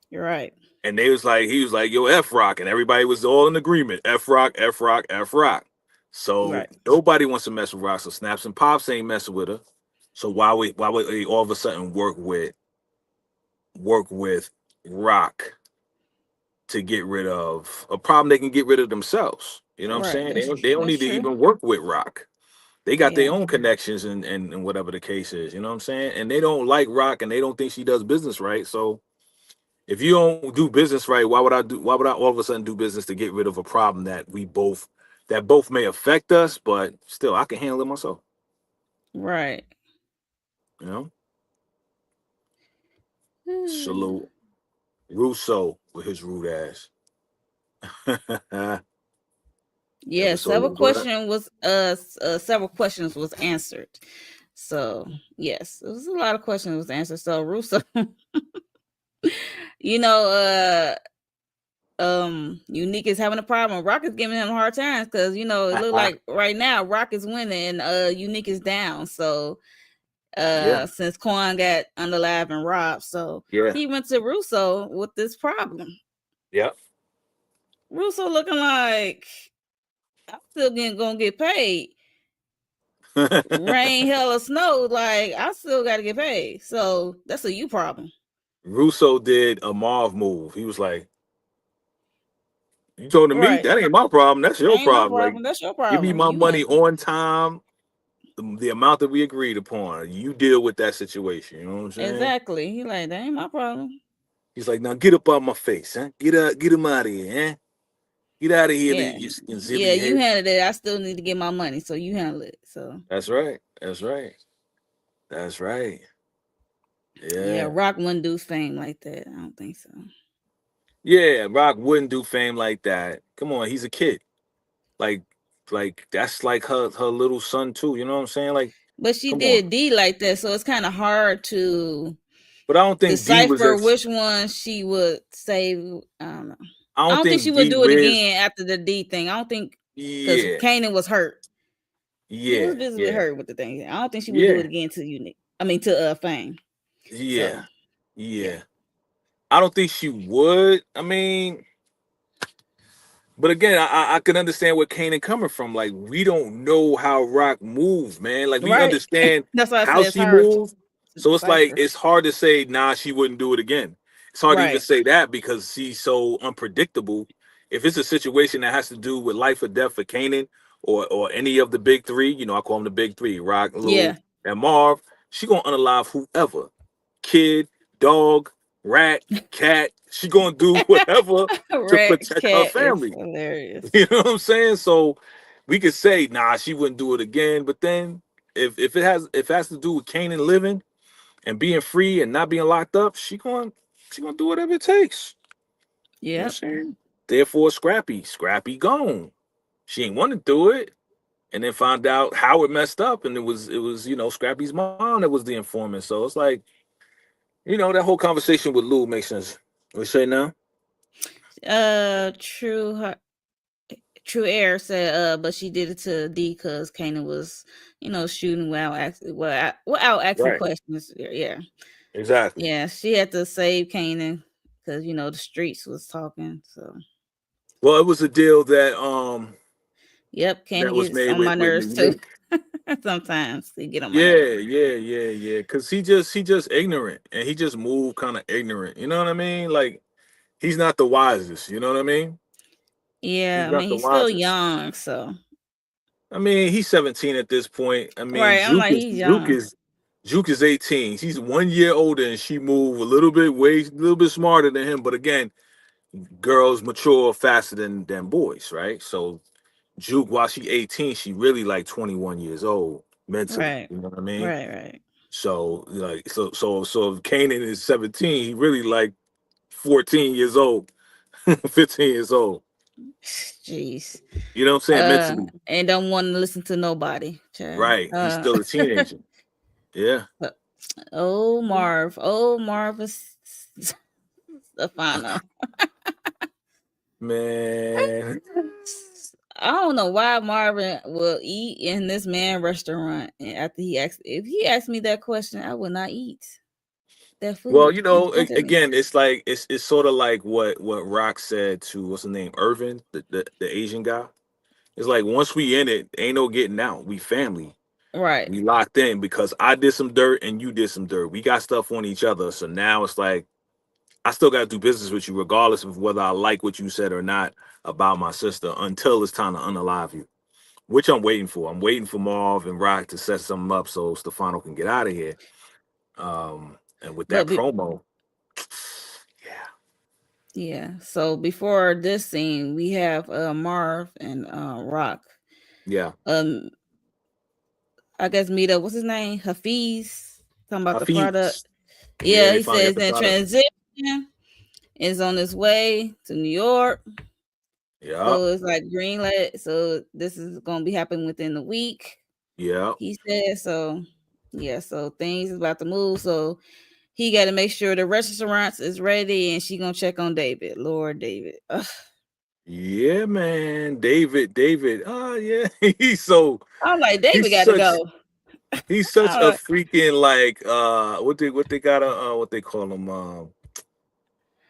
You're right. And he was like, yo, F Rock. And everybody was all in agreement. F Rock, F Rock, F Rock. So Right. nobody wants to mess with Rock. So Snaps and Pops ain't messing with her. So why would they all of a sudden work with Rock to get rid of a problem they can get rid of themselves? You know what I'm Right. saying? They don't That's need to true. even work with Rock. They got their Yeah. own connections and whatever the case is. You know what I'm saying? And they don't like Rock and they don't think she does business right. So if you don't do business right, why would I all of a sudden do business to get rid of a problem that both may affect us, but still I can handle it myself. Right. You know? Salute Russo with his rude ass. Yeah, Episode was what? several questions was answered. So yes, it was a lot of questions was answered. So Russo, you know, Unique is having a problem. Rock is giving him hard times because it look like right now Rock is winning and Unique is down. So Yeah. since Quan got unalive and robbed, so Yeah. he went to Russo with this problem. Yeah. Russo looking like I'm still gonna get paid. Rain, hell, or snow, like I still got to get paid. So that's a you problem, Russo did a Marv move. He was like, you told me right? that ain't my problem. That's That your ain't my problem. Like, problem. That's your give me problem. my You money handle it. on time, the amount that we agreed upon. You deal with that situation. You know what I'm saying? Exactly. He like that ain't my problem. He's like, now get up out my face, huh? Get him out of here, huh? Get out of here, Yeah, you yeah. silly You head. handle it. I still need to get my money, so you handle it. So That's right. That's right. That's right. yeah, Yeah. Rock wouldn't do fame like that. I don't think so. Yeah. Rock wouldn't do fame like that. Come on, he's a kid. Like, like that's like her little son too. You know what I'm saying? Like, But she come on. did D like that, so it's kind of hard to But I don't think D was decipher as. which one she would say. I don't know. I I don't don't think she think would D do it Wiz. again after the D thing. I don't think because Yeah. Kanan was hurt. He was Yeah. visibly Yeah. hurt with the thing. I don't think she would do it Yeah. again to Unique. I mean to Fame. So Yeah. yeah. Yeah. I don't think she would. I mean, but again, I can understand where Kanan coming from. Like, we don't know how Rock moves, man. Like, we Right. understand That's why I how said it's she hard moves. to So it's like decipher. it's hard to say, nah, she wouldn't do it again. It's hard to even Right. say that because she's so unpredictable. If it's a situation that has to do with life or death for Kanan or any of the big three, I call them the big three, Rock, Lou, Yeah. and Marv, she gonna unalive whoever. Kid, dog, rat, cat. She gonna do whatever to Rex protect her cat is family. hilarious. You know what I'm saying? So we could say, nah, she wouldn't do it again. But then if it has to do with Kanan living and being free and not being locked up, she gonna do whatever it takes. You know what Yep. I'm saying? Therefore, Scrappy gone. She ain't want to do it, and then found out how it messed up, and it was Scrappy's mom that was the informant. So it's like that whole conversation with Lou makes sense. What you say now? True True Air said but she did it to D because Kanan was, shooting without asking Right. questions. Yeah. Exactly. Yeah. She had to save Kanan because the streets was talking. So Well, it was a deal that yep, Kanan that was gets made on my with nerves too. Unique. Sometimes they get on my nerves. Yeah, yeah. Cause he just ignorant and he just moved kind of ignorant. You know what I mean? Like he's not the wisest. You know what I mean? Yeah, He's I not mean the he's still wisest. young, so I mean, he's 17 at this point. I mean, right. I'm Juke like is he's Juke young. is Juke is 18. She's 1 year older and she moved a little bit smarter than him. But again, girls mature faster than boys, right? So Juke, while she 18, she really like 21 years old mentally. Right. You know what I mean? Right, right. So like so if Kanan is 17, he really like 14 years old, 15 years old. Jeez. You know what I'm saying? Mentally. And don't want to listen to nobody. Child. Right. He's still a teenager. Yeah. Oh Marv. Oh Marv is Stefano. Man. I don't know why Marvin will eat in this man restaurant, and after he asked, if he asked me that question, I would not eat that Well, food you in know, front of me. again, it's like it's sort of like what Rock said to what's the name, Irvin, the Asian guy. It's like once we in it, ain't no getting out. We family. Right. We locked in because I did some dirt and you did some dirt. We got stuff on each other. So now it's like I still got to do business with you, regardless of whether I like what you said or not about my sister, until it's time to unalive you, which I'm waiting for. I'm waiting for Marv and Rock to set something up so Stefano can get out of here. And with that But promo, yeah, yeah, so before this scene, we have Marv and Rock. yeah, Um, I guess meet up. What's his name? Hafiz. Talking about the product. Hafiz. Yeah, Yeah, they he finally got says the in product. transition is on his way to New York. Yeah, So it's like green light. So this is gonna be happening within the week. yeah, He said so. Yeah, so things is about to move. So he got to make sure the restaurants is ready, and she gonna check on David. Lord David. Ugh. yeah, man. David. Oh yeah, I'm like he's David got to such go. he's such I'm a like, freaking like what they got what they call him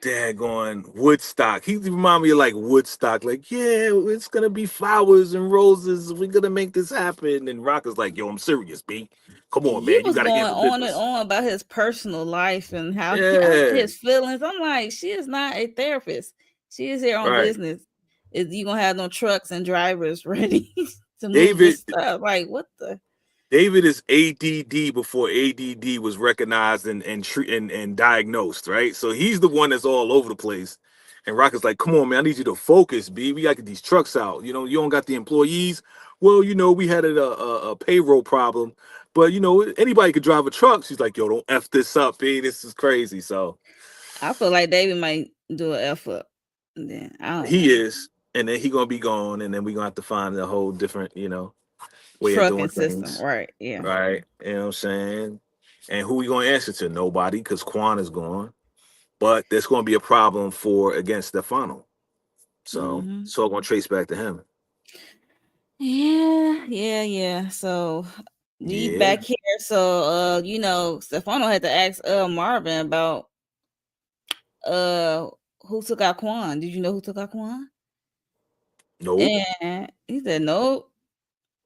daggone Woodstock. He remind me of like Woodstock. Like, yeah, it's gonna be flowers and roses. We're gonna make this happen. And Rock is like, yo, I'm serious, B. Come on, he man. You was gotta going handle on and business. on about his personal life and how Yeah, his feelings. I'm like, she is not a therapist. She is here on right. business. Is you gonna have no trucks and drivers ready to move David this stuff? Like, what the? David is ADD before ADD was recognized and diagnosed, right? So he's the one that's all over the place. And Rock is like, come on, man, I need you to focus, B. We got to get these trucks out. You know, you don't got the employees. Well, you know, we had a payroll problem, but you know, anybody could drive a truck. She's like, yo, don't F this up, B. This is crazy. So I feel like David might do an F up. And then I don't he know. is, and then he gonna be gone, and then we gonna have to find a whole different, way of doing Trucking system, things. right? Yeah. Right. You know what I'm saying? And who we gonna answer to? Nobody, because Quan is gone. But there's gonna be a problem for against Stefano. So Hmm. it's all gonna trace back to him. Yeah. So we Yeah. back here. So Stefano had to ask Marvin about uh who took out Quan. Did you know who took out Quan? Nope. And he said no.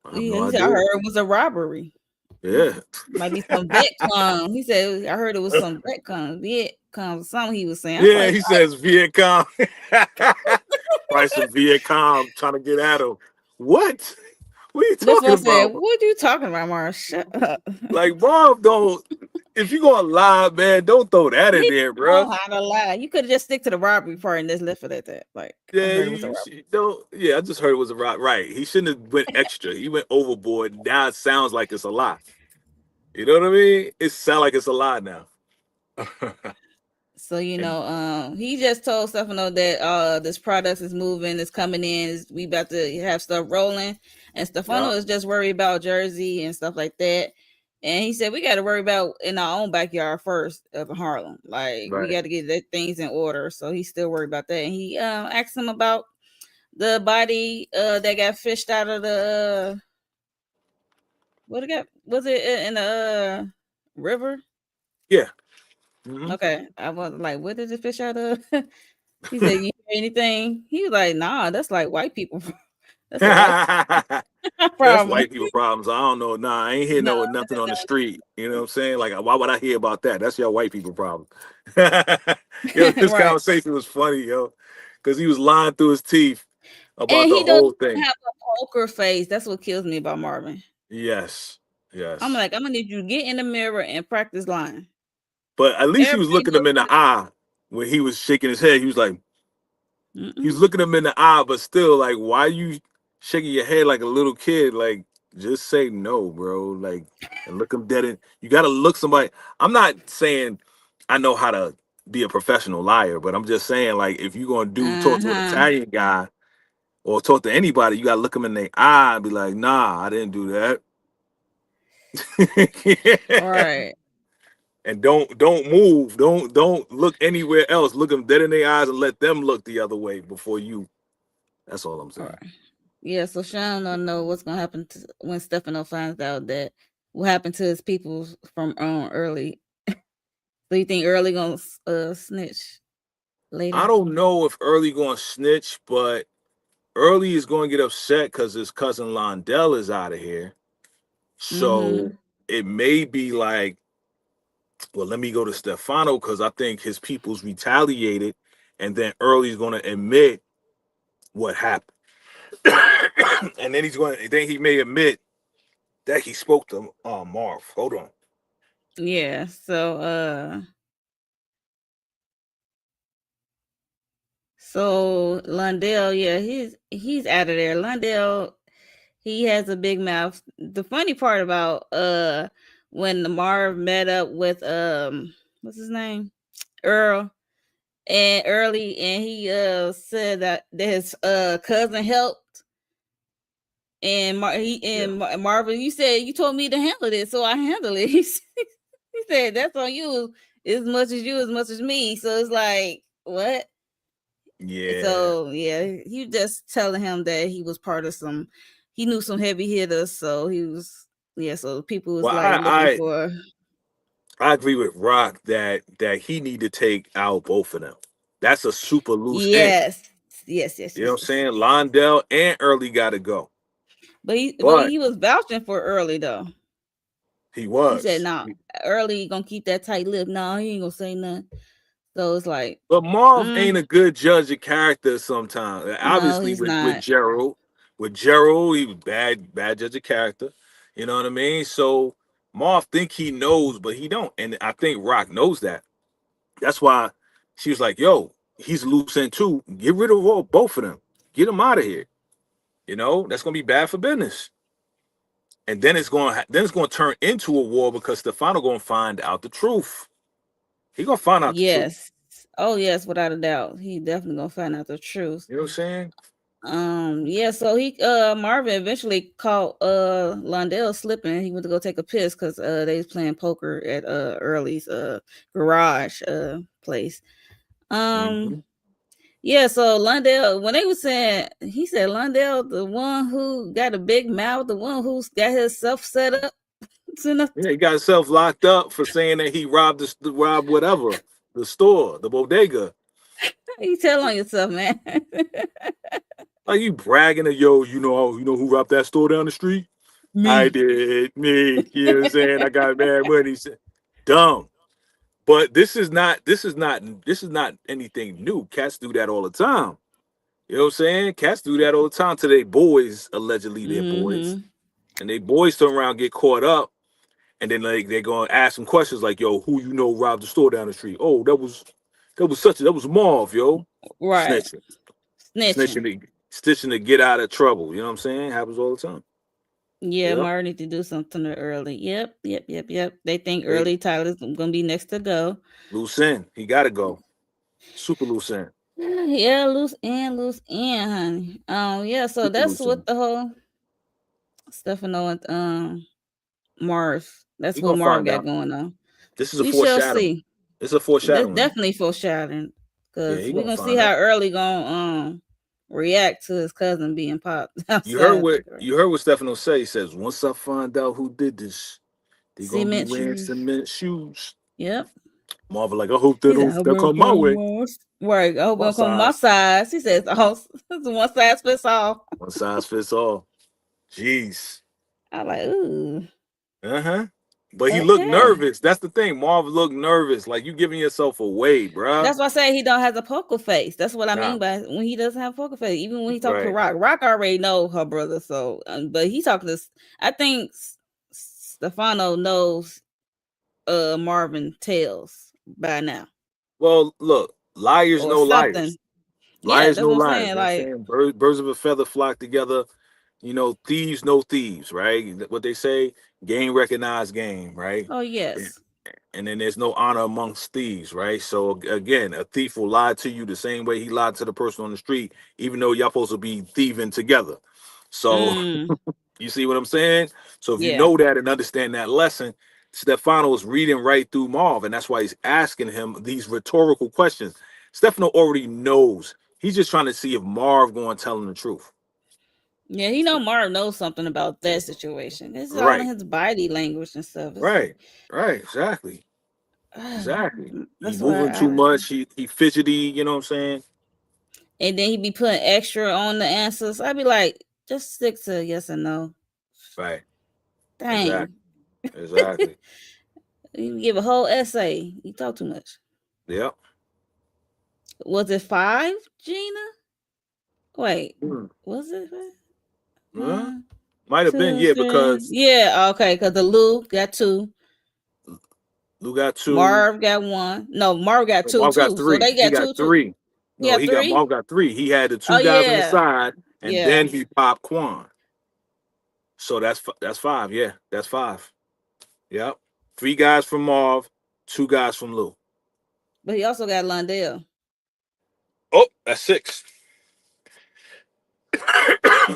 I have no He said I idea. heard it was a robbery. He Yeah. might be some vet con. He said I heard it was some vet con. Something he was saying. I'm Yeah, like, he says Viet Cong. Probably some Viet Cong trying to get at him. What? What are you this talking one said, about? "What are you talking about, Mara? Shut up." Like, Bob, don't if you gonna lie, man, don't throw that in He there, know bro. how to lie. You could have just stick to the robbery part and just left it at that. Like I Yeah, heard it was a robbery. don't. Yeah, I just heard it was a rock. Right, he shouldn't have went extra. He went overboard. Now it sounds like it's a lie. You know what I mean? It sounds like it's a lie now. So And he just told Stefano that this product is moving, it's coming in, we about to have stuff rolling, and Stefano yeah, is just worried about Jersey and stuff like that. And he said we got to worry about in our own backyard first of Harlem. Like we right. got to get that things in order. So he's still worried about that. And he asked him about the body that got fished out of the what it got was it in the river? Yeah. Hmm. Okay, I was like, what did it fish out of? He said, "You hear anything?" He was like, "Nah, that's like white people. That's a white That's problem." white people problems. I don't know. Nah, I ain't hear No, no nothing on the street. You know what I'm saying? Like, why would I hear about that? That's your white people problem. Yo, this right. conversation was funny, yo, because he was lying through his teeth about And the he doesn't whole thing. have a poker face. That's what kills me about Marvin. Yes, I'm yes. like, I'm gonna need you to get in the mirror and practice lying. But at least he was Everybody looking him knows in the you. eye when he was shaking his head. He was like, he was Mm-mm. looking him in the eye, but still, like, why you shaking your head like a little kid? Like, just say no, bro. Like, and look him dead in. You got to look somebody. I'm not saying I know how to be a professional liar, but I'm just saying, like, if you're gonna do talk to an Uh-huh. Italian guy or talk to anybody, you got to look him in the eye and be like, nah, I didn't do that. Right. and don't move. Don't look anywhere else. Look them dead in their eyes and let them look the other way before you. That's all I'm All saying. right. Yeah, so Sean don't know what's gonna happen when Stefano finds out that what happened to his people from early. So you think early gonna snitch I later? don't know if Early going to snitch, but Early is going to get upset because his cousin Londell is out of here. So Mm-hmm. it may be like, well, let me go to Stefano because I think his people's retaliated, and then Early's going to admit what happened, and then he may admit that he spoke to Marv. Hold on. Yeah. So Lundell, yeah, he's out of there. Lundell, he has a big mouth. The funny part about when the Marv met up with what's his name? Earl and Early, and he said that his cousin helped, and Yeah. Marvin, you said you told me to handle it, so I handle it. He said that's on you as much as you as much as me. So it's like what? Yeah. So yeah, he just telling him that he was part of some. He knew some heavy hitters, so he was yeah. So people was Well, like I looking I for I agree with Rock that he need to take out both of them. That's a super loose end. yes, yes, yes, You know yes, what I'm yes. saying? Londell and Early got to go, But but he was vouching for Early though. he He said, was. "Nah, Early gonna keep that tight lip. Nah, he ain't gonna say nothing." So it's like, But Marv mm, ain't a good judge of character sometimes. no, Obviously, he's with not. Gerald, he was bad judge of character. You know what I mean? So Marv think he knows, but he don't, and I think Rock knows that. That's why she was like, "Yo, he's a loose end too. Get rid of both of them. Get them out of here. You know that's gonna be bad for business." And then it's going to turn into a war because Stefano going to find out the truth. He going to find out the truth. Yes. Oh yes, without a doubt, he definitely gonna find out the truth. You know what I'm saying? Yeah, so he Marvin eventually caught Londell slipping. He went to go take a piss because they was playing poker at Early's garage place. Um Mm-hmm. yeah, so Londell, when they was saying, he said Londell, the one who got a big mouth, the one who's got himself set up. Yeah, he got himself locked up for saying that he robbed whatever the store, the bodega. You tell on yourself, man. Like you bragging to yo, you know who robbed that store down the street? I Me. did, me. You know what I'm saying? I got mad money. Dumb. But this is not anything new. Cats do that all the time. You know what I'm saying? Cats do that all the time to their boys, allegedly their boys. Mm-hmm. And they boys turn around, get caught up, and then like they're gonna ask them questions like, yo, who you know robbed the store down the street? Oh, that was Marv, yo. Right. Snitching. Snitching. Stitching to get out of trouble. You know what I'm saying? Happens all the time. Yeah, Yep. Marvin need to do something early. Yep, yep, yep, yep. They think Hey, early Tyler's gonna be next to go. loose end. He gotta go. Super loose end. Yeah, loose end, honey. Yeah, so Super that's loose what end. the whole Stefano and Marv. That's We what gonna Marv find got out. going on. This is a We shall foreshadowing. see. This is a That's foreshadowing. definitely foreshadowing, Yeah, because he we're gonna gonna see find how out. early gonna react to his cousin being popped outside the door. You heard what Stefano say. He says, once I find out who did this, they gonna be Cement wearing shoes. cement shoes. Yep. Marvel like, I hope He said, I hope they'll it don't come my come way. on. Right. I hope it My don't come my size. size. He says, oh, it's one size fits all. One size fits all. Jeez. I like, ooh, Uh-huh. But he looked okay. nervous. That's the thing. Marv looked nervous. Like you giving yourself away, bruh. That's why I say he don't have a poker face. That's what I Nah. mean by when he doesn't have a poker face. Even when he talked to Right. Rock, Rock already know her brother. So, but he talking to. I think Stefano knows Marvin Tales by now Well, look, liars or know something. liars. Yeah, Liars that's know what I'm liars. You saying. know what I'm Like, saying? Birds of a feather flock together. You know, thieves know thieves, right? What they say, game recognize game, right? oh Yeah. yes, And then there's no honor amongst thieves, right? So again, a thief will lie to you the same way he lied to the person on the street, even though y'all supposed to be thieving together. So mm, you see what I'm saying? So if you yeah, know that and understand that lesson, Stefano is reading right through Marv, and that's why he's asking him these rhetorical questions. Stefano already knows. He's just trying to see if Marv going to tell him the truth. Yeah, he know Marv knows something about that situation. This is all in Right, his body language and stuff. It's, right, right. Exactly, exactly. He that's why moving too I. much. He fidgety. You know what I'm saying? And then he be putting extra on the answers. I'd be like, just stick to yes and no. Right. Dang. Exactly. Exactly. You give a whole essay. You talk too much. Yep. Was it five, Gina? Wait, Hmm. was it five? Huh? One, Might have been, two, yeah, three. because Yeah, okay, because the Lou got two. Lou got two. Marv got one. No, Marv got two Marv got too. So three. they He got got two too. three. He No, got he got three? Marv got three. He had the Oh two guys on the yeah. side, and Yeah. then he popped Quan. So that's five. Yeah, that's five. Yep. Three guys from Marv, two guys from Lou. But he also got Lundell. Oh, that's six.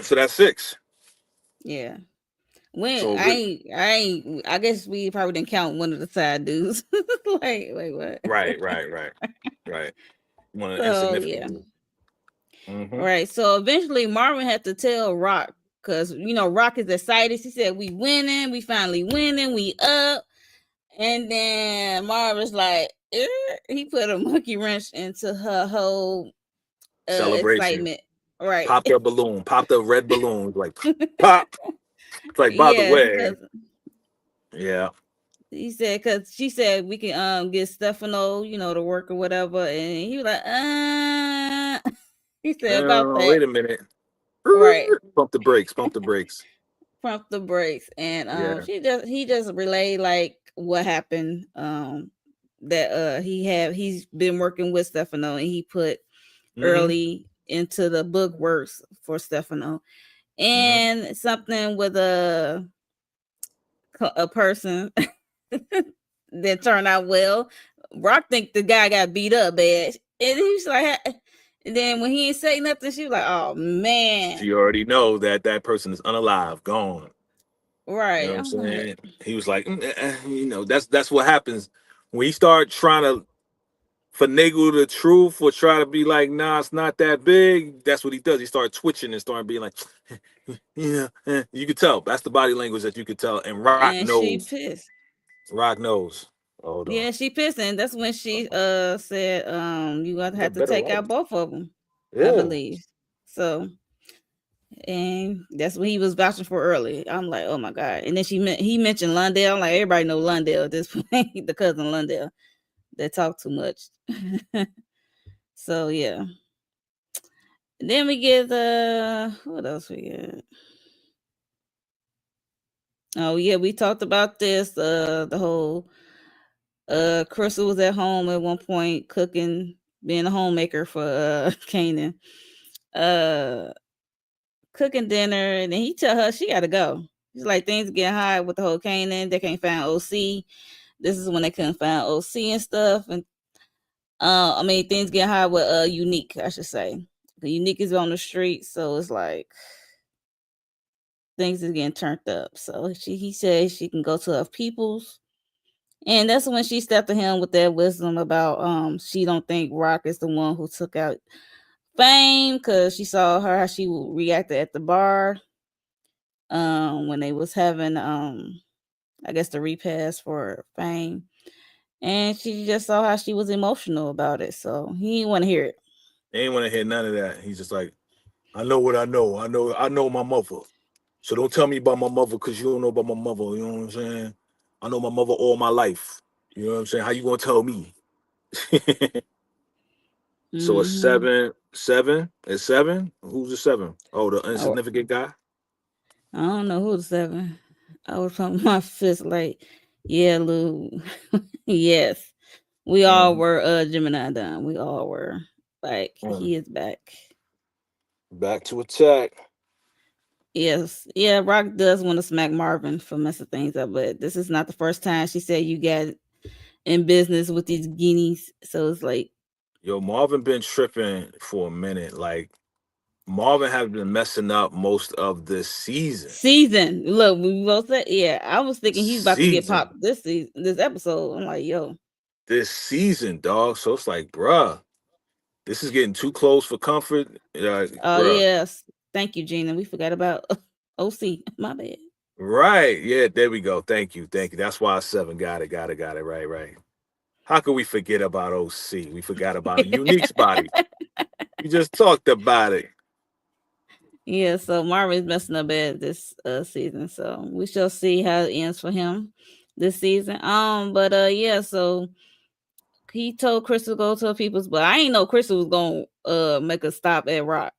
So that's six. Yeah. When So really, I guess we probably didn't count one of the side dudes. Like, wait, what? right, right, right, right. One of the So yeah. insignificant. Mm-hmm. Right. So eventually Marvin had to tell Rock because Rock is excited. He said, "We winning. We finally winning. We up." And then Marvin's like, he put a monkey wrench into her whole Celebration. excitement. Right. Pop the balloon. Pop the red balloon. Like pop. It's like, by the Yes, way, because yeah. he said, because she said we can get Stefano, to work or whatever, and he was like, he said about that. Wait a minute. Right. Pump the brakes. Pump the brakes. Pump the brakes, and Yeah. he just relayed like what happened. That he's been working with Stefano, and he put Mm-hmm. early into the book works for Stefano, Mm-hmm. and something with a person that turned out well. Rock think the guy got beat up bad, and he's like, and then when he ain't say nothing, she was like, "Oh man." She already know that that person is unalive, gone. You know Right. what I'm I'm like, saying? He was like, that's what happens when you start trying to finagle the truth or try to be like, nah, it's not that big. That's what he does. He started twitching and started being like, yeah. You could tell. That's the body language that you could tell. And Rock and she knows. pissed. Rock knows. Hold on. Yeah, she pissed, and that's when she said you gonna You have got to better take out lights. both of them, I Yeah. believe. So, and that's what he was vouching for early. I'm like, oh my god. And then he mentioned Lundell. I'm like, everybody know Lundell at this point, the cousin Lundell that talk too much. So yeah. Then we get what else we get? Oh yeah, we talked about this. The whole Crystal was at home at one point cooking, being a homemaker for Kanan. Uh Cooking dinner, and then he tell her she gotta go. He's like, things getting high with the whole Kanan. They can't find O-Cee. This is when they couldn't find O-Cee and stuff. And I mean, things get high with Unique, I should say. The Unique is on the street, so it's like things is getting turned up. So he says she can go to her peoples. And that's when she stepped to him with that wisdom about she don't think Rock is the one who took out Fame, because she saw her how she reacted at the bar when they was having I guess the repass for Fame. And she just saw how she was emotional about it. So he didn't want to hear it. They ain't want to hear none of that. He's just like, I know what I know. I know my mother. So don't tell me about my mother because you don't know about my mother. You know what I'm saying? I know my mother all my life. You know what I'm saying? How you gonna tell me? So a Mm-hmm. seven, is seven. Who's the seven? Oh, the Oh, insignificant guy. I don't know who the seven. I was pumping my fist like, yeah, Lou. Yes. We all Mhm. were Gemini done. We all were. Like, Mm. he is back. Back to attack. Yes. Yeah, Rock does want to smack Marvin for messing things up, but this is not the first time she said you got in business with these guineas. So it's like, Yo, Marvin been tripping for a minute. Like Marvin has been messing up most of this season. Season. Look, we both said, yeah. I was thinking he's about to get Season. popped this season, this episode. I'm like, yo. This season, dog. So it's like, bruh, this is getting too close for comfort. Oh Bruh. yes. Thank you, Gina. We forgot about OC. My bad. Right. Yeah, there we go. Thank you. Thank you. That's why 7 got it. Got it. Got it. Right. Right. How could we forget about OC? We forgot about Unique's body. We just talked about it. Yeah, so Marvin's messing up bad this season. So we shall see how it ends for him this season. But yeah, so he told Crystal to go to her people's, but I ain't know Crystal was gonna make a stop at Rock.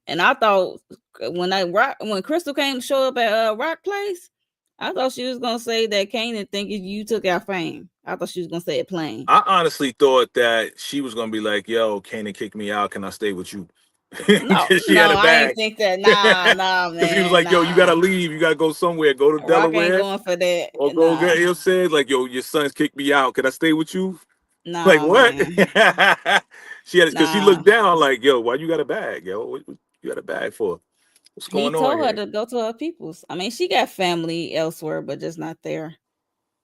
And I thought when Crystal came to show up at Rock Place, I thought she was gonna say that Kanan thinking you took our fame. I thought she was gonna say it plain. I honestly thought that she was gonna be like, "Yo, Kanan kicked me out. Can I stay with you?" No, Because she no, had a I ain't bag. think that. Nah, Because he was man, like, "Yo, you nah. gotta leave. You gotta go somewhere. Go to Rock ain't Delaware going for that. or go get." Nah, You know, said like, "Yo, your son's kicked me out. Can I stay with you?" Like nah, what? man, She had because she nah. looked down like, "Yo, why you got a bag? Yo, what you got a bag for? What's He going on told her here?" to go to her people's. I mean, she got family elsewhere, but just not there.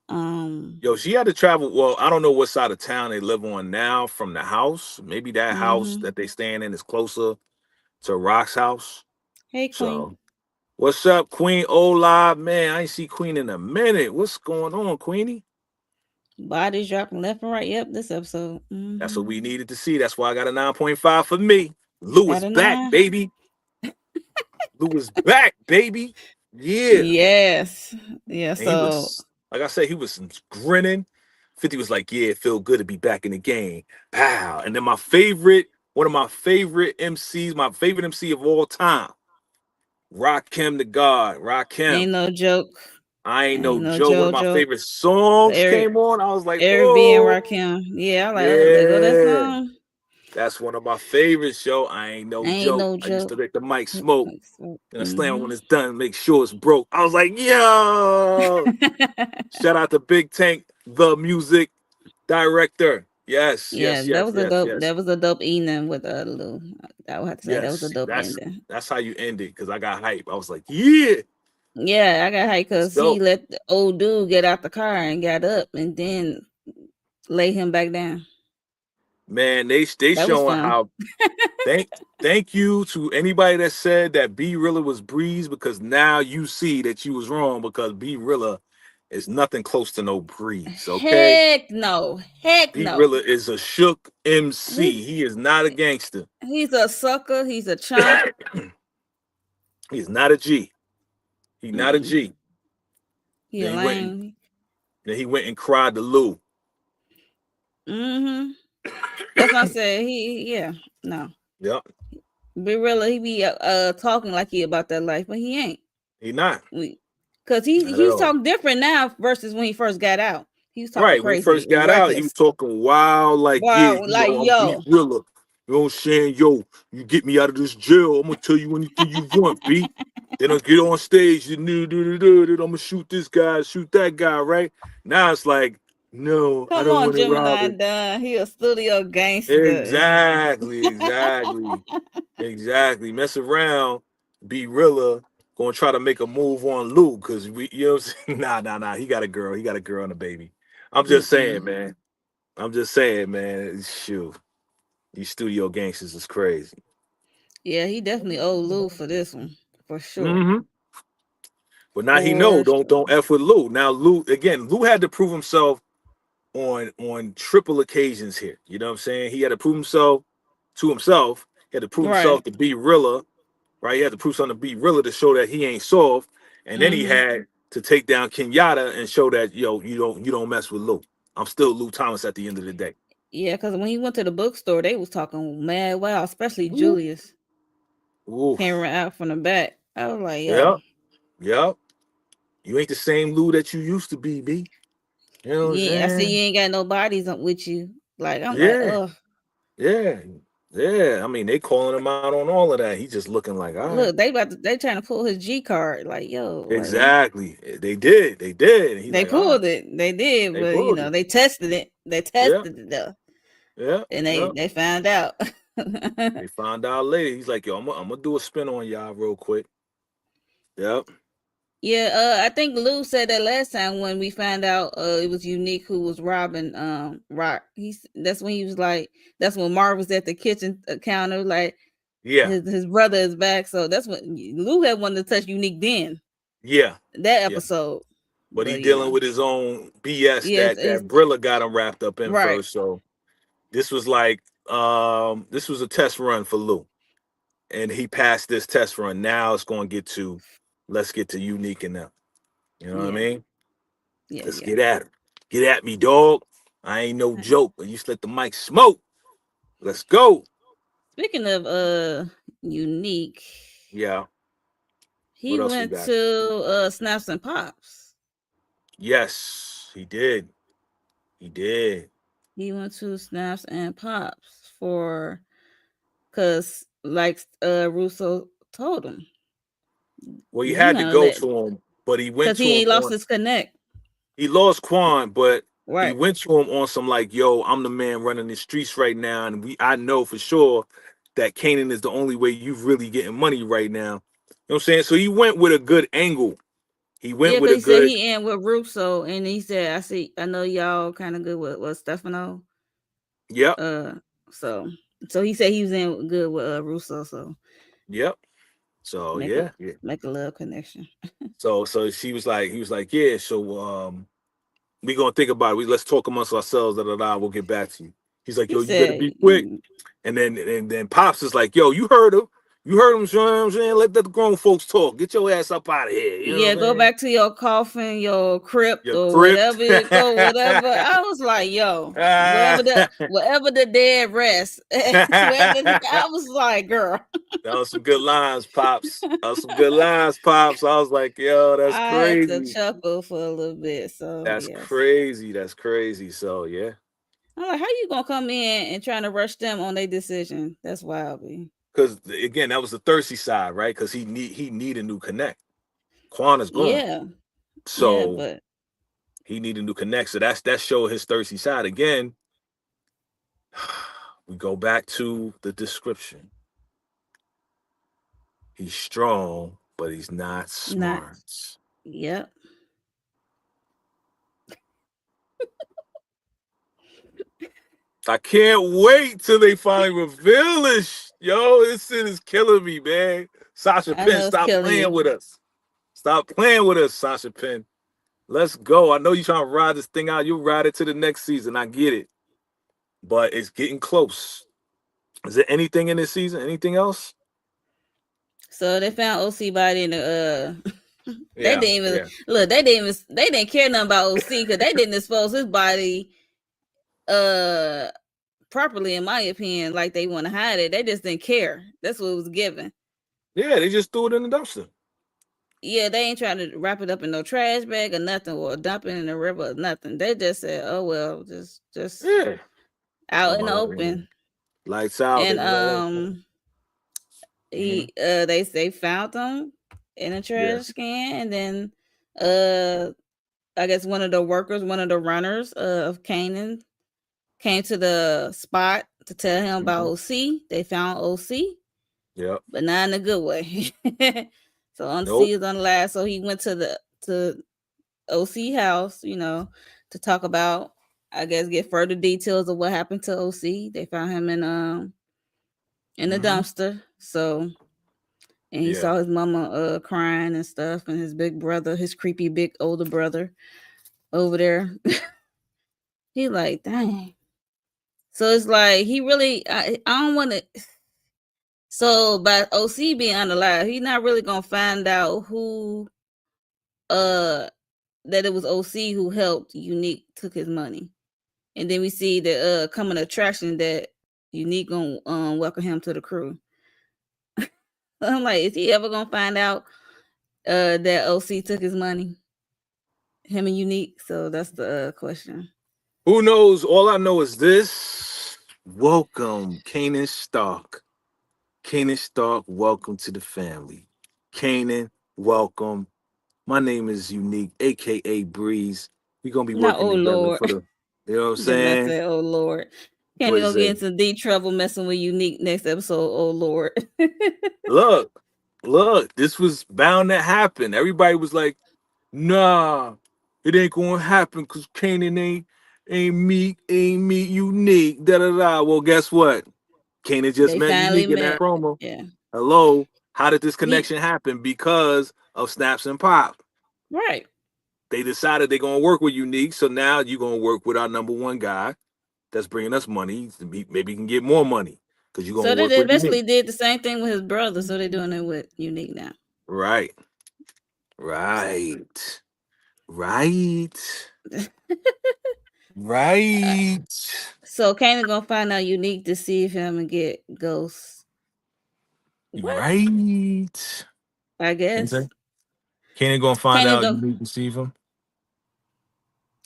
Um, Yo, she had to travel. Well, I don't know what side of town they live on now from the house. Maybe that house mm-hmm. that they staying in is closer to Rock's house. Hey, Queen. So, what's up, Queen Ola? Man, I ain't see Queen in a minute. What's going on, Queenie? Bodies dropping left and right. Yep, this episode. That's what Mm-hmm. we needed to see. That's why I got a 9.5 for me. Lou Got is a back, 9. baby. Lou is back, baby. Yeah. Yes. Yeah. And he So was, like I said, he was grinning. 50 was like, yeah, it feel good to be back in the game. Pow. And then one of my favorite MCs, my favorite MC of all time, Rakim the God. ain't Rakim. no joke. I ain't Ain't no no joke. One of my JoJo. favorite songs Eric, came on. I was like, Eric being oh, Rakim. Yeah, I like, oh, there go that yeah. song. That's one of my favorites, yo. I ain't no Ain't joke. no I used joke. to make the mic smoke and I slam it Mm-hmm. when it's done, make sure it's broke. I was like, yo. Shout out to Big Tank, the music director. Yes, Yeah, yes, yes, yes, yes, that was a dope evening with Lou. I would have to say that was a yes. dope That's ending. that's how you end it because I got hype. I was like, yeah, Yeah, I got hyped it's because he dope. let the old dude get out the car and got up and then lay him back down. Man, they That was showing fun. how thank thank you to anybody that said that B Rilla was Breeze because now you see that you was wrong because B Rilla is nothing close to no Breeze. Okay, Heck no. Heck B no. Rilla is a shook He's MC. He is not a gangster. he's a sucker. He's a chump. He's not a G. He not a Mm-mm. G. He Then a he went and lame. then he went and cried to Lou. Mm-hmm. That's what I said. Yeah, no. Yep, Be real, he be talking like he about that life, but he ain't. he not We, cause not at he's all. talking different now versus when he first got out. He was talking Right when he crazy first and got out, he was reckless. talking wild, like, yeah, Wow, like I'm B yo, Rilla. You know what I'm saying? Yo, you get me out of this jail. I'm gonna tell you anything you want, B. Then I get on stage, I'm gonna shoot this guy, shoot that guy, right? Now it's like, no, I come don't on, want to rob Gemini it. done. He a studio gangster. Exactly, exactly, exactly. Mess around, be realer, gonna try to make a move on Lou, cause you know what I'm saying? Nah. He got a girl. He got a girl and a baby. I'm just saying, Mm-mm. man. I'm just saying, man. Shoot, these studio gangsters is crazy. Yeah, he definitely owed Lou for this one, for sure, hmm But now he know for don't sure. f with Lou. Now Lou again. Lou had to prove himself on triple occasions here. You know what I'm saying? He had to prove himself to himself. He had to prove himself Right. to be realer, right? He had to prove something to be realer to show that he ain't soft. And then he Mm-hmm. had to take down Kenyatta and show that yo, you don't mess with Lou. I'm still Lou Thomas at the end of the day. Yeah, because when he went to the bookstore, they was talking mad wow, especially Ooh. Julius came Oof. right out from the back. I was like, yo, Yep. Yep. You ain't the same Lou that you used to be, B. You know what I'm yeah, I see you saying? ain't got no bodies up with you. Like I'm like, Yeah. oh, Yeah. Yeah. I mean, they calling him out on all of that. He just looking like, all right. look, they trying to pull his G card. Like, yo, like Exactly. They did. They did. And he's they like, all right. pulled it. They did, They but pulled it. they tested it. They Yeah. tested it though. Yeah. And Yeah. they found out. They found out later. He's like, yo, I'm gonna do a spin on y'all real quick. Yep. Yeah, I think Lou said that last time when we found out it was Unique who was robbing Raq. That's when he was like, that's when Marv was at the kitchen counter, like Yeah. his brother is back. So that's when Lou had wanted to touch Unique then, Yeah. that Yeah. episode. But he But dealing yeah, with his own BS yes, that Brilla got him wrapped up in right, first. So this was like this was a test run for Lou. And he passed this test run. Now it's gonna get to let's get to Unique and them. You know what I yeah, mean? yeah, Let's yeah. get at him. Get at me, dog. I ain't no joke, but you just let the mic smoke. Let's go. Speaking of Unique, Yeah. he What else we went got? to Snaps and Pops. Yes, he did. He did. He went to Snaps and Pops for, cause like Russo told him, Well, he you had to handle go that, to him, but he went cause to he him lost on. his connect. He lost Quan, but he Right. went to him on some like, "Yo, I'm the man running the streets right now, and I know for sure that Kanan is the only way you really getting money right now." You know what I'm saying? So he went with a good angle. He went Yeah, with cause a he said good, he in with Russo, and he said, I know y'all kind of good with Stefano." yep, Uh, so he said he was in good with Russo, so yep. So make a yeah. make a love connection. So he was like, yeah. So we gonna think about it. Let's talk amongst ourselves. Da da da. We'll get back to you. He's like, He yo, you better said, be quick. And then Pops is like, yo, you heard him. You heard him, you know what I'm saying? Let the grown folks talk. Get your ass up out of here. You know "Yeah, what I'm go saying? back to your coffin, your crypt, You're or crypt. whatever you go, whatever." I was like, "Yo, wherever the dead rest, I was like, "Girl." That was some good lines, Pops. That was some good lines, Pops. I was like, yo, that's I had to crazy. chuckle for a little bit. So That's yes, crazy. That's crazy. So yeah. I'm like, how you gonna come in and trying to rush them on their decision? That's wild, B. Because again, that was the thirsty side, right? Because he need a new connect. Quan is gone. Yeah, yeah, So but he need a new connect. So that show his thirsty side. Again, we go back to the description. He's strong, but he's not not. smart. Yep. I can't wait till they finally reveal this. Yo, this shit is killing me, man. Sasha I Penn, know it's stop killing playing you. with us. Stop playing with us, Sasha Penn. Let's go. I know you're trying to ride this thing out. You'll ride it to the next season. I get it. But it's getting close. Is there anything in this season? Anything else? So they found O-Cee body in the they Yeah, didn't even yeah. look. They didn't care nothing about O-Cee because they didn't expose his body uh properly, in my opinion. Like they want to hide it. They just didn't care. That's what it was given. Yeah, they just threw it in the dumpster. Yeah, they ain't trying to wrap it up in no trash bag or nothing, or dump it in the river or nothing. They just said, "Oh well, just Yeah. out in the Uh-huh. open." Lights out. They And was like, he they found them in a yeah. trash can, and then uh I guess one of the workers, one of the runners of Kanan, came to the spot to tell him about Mhm. O-Cee. They found O-Cee, Yep. but not in a good way. So O-Cee Nope. is on the last. So he went to O-Cee house, to talk about, I guess, get further details of what happened to O-Cee. They found him in the Hmm. dumpster. So, and he Yeah. saw his mama crying and stuff, and his big brother, his creepy big older brother over there. He like, dang. So it's like he really, I don't want to. So by O-Cee being unalive, he's not really gonna find out who uh that it was O-Cee who helped Unique took his money. And then we see the coming attraction that Unique gonna welcome him to the crew. I'm like, is he ever gonna find out that O-Cee took his money? Him and Unique. So that's the question. Who knows? All I know is this. Welcome, Kanan Stark. Kanan Stark, welcome to the family. Kanan, welcome. My name is Unique, aka Breeze. We're gonna be Not working oh together Lord. for the, you know what I'm Because I saying? said, oh Lord. Can't What you gonna get say? into deep trouble messing with Unique next episode. Oh Lord. Look, look, this was bound to happen. Everybody was like, nah, it ain't gonna happen because Kanan ain't meet unique. Da da da. Well, guess what? Kanan just They met finally unique in that met. promo. Yeah. Hello, how did this He connection happen? Because of Snaps and Pop. right. They decided they're gonna work with Unique, so now you're gonna work with our number one guy that's bringing us money. Maybe you can get more money because you're So gonna they work with Unique. eventually did the same thing with his brother. So they're doing it with Unique now. Right, right, right, right, So Kanan gonna find out Unique, deceive him, and get Ghost. What? right. I You guess say Kanan gonna find Kanan out gonna Unique deceive him?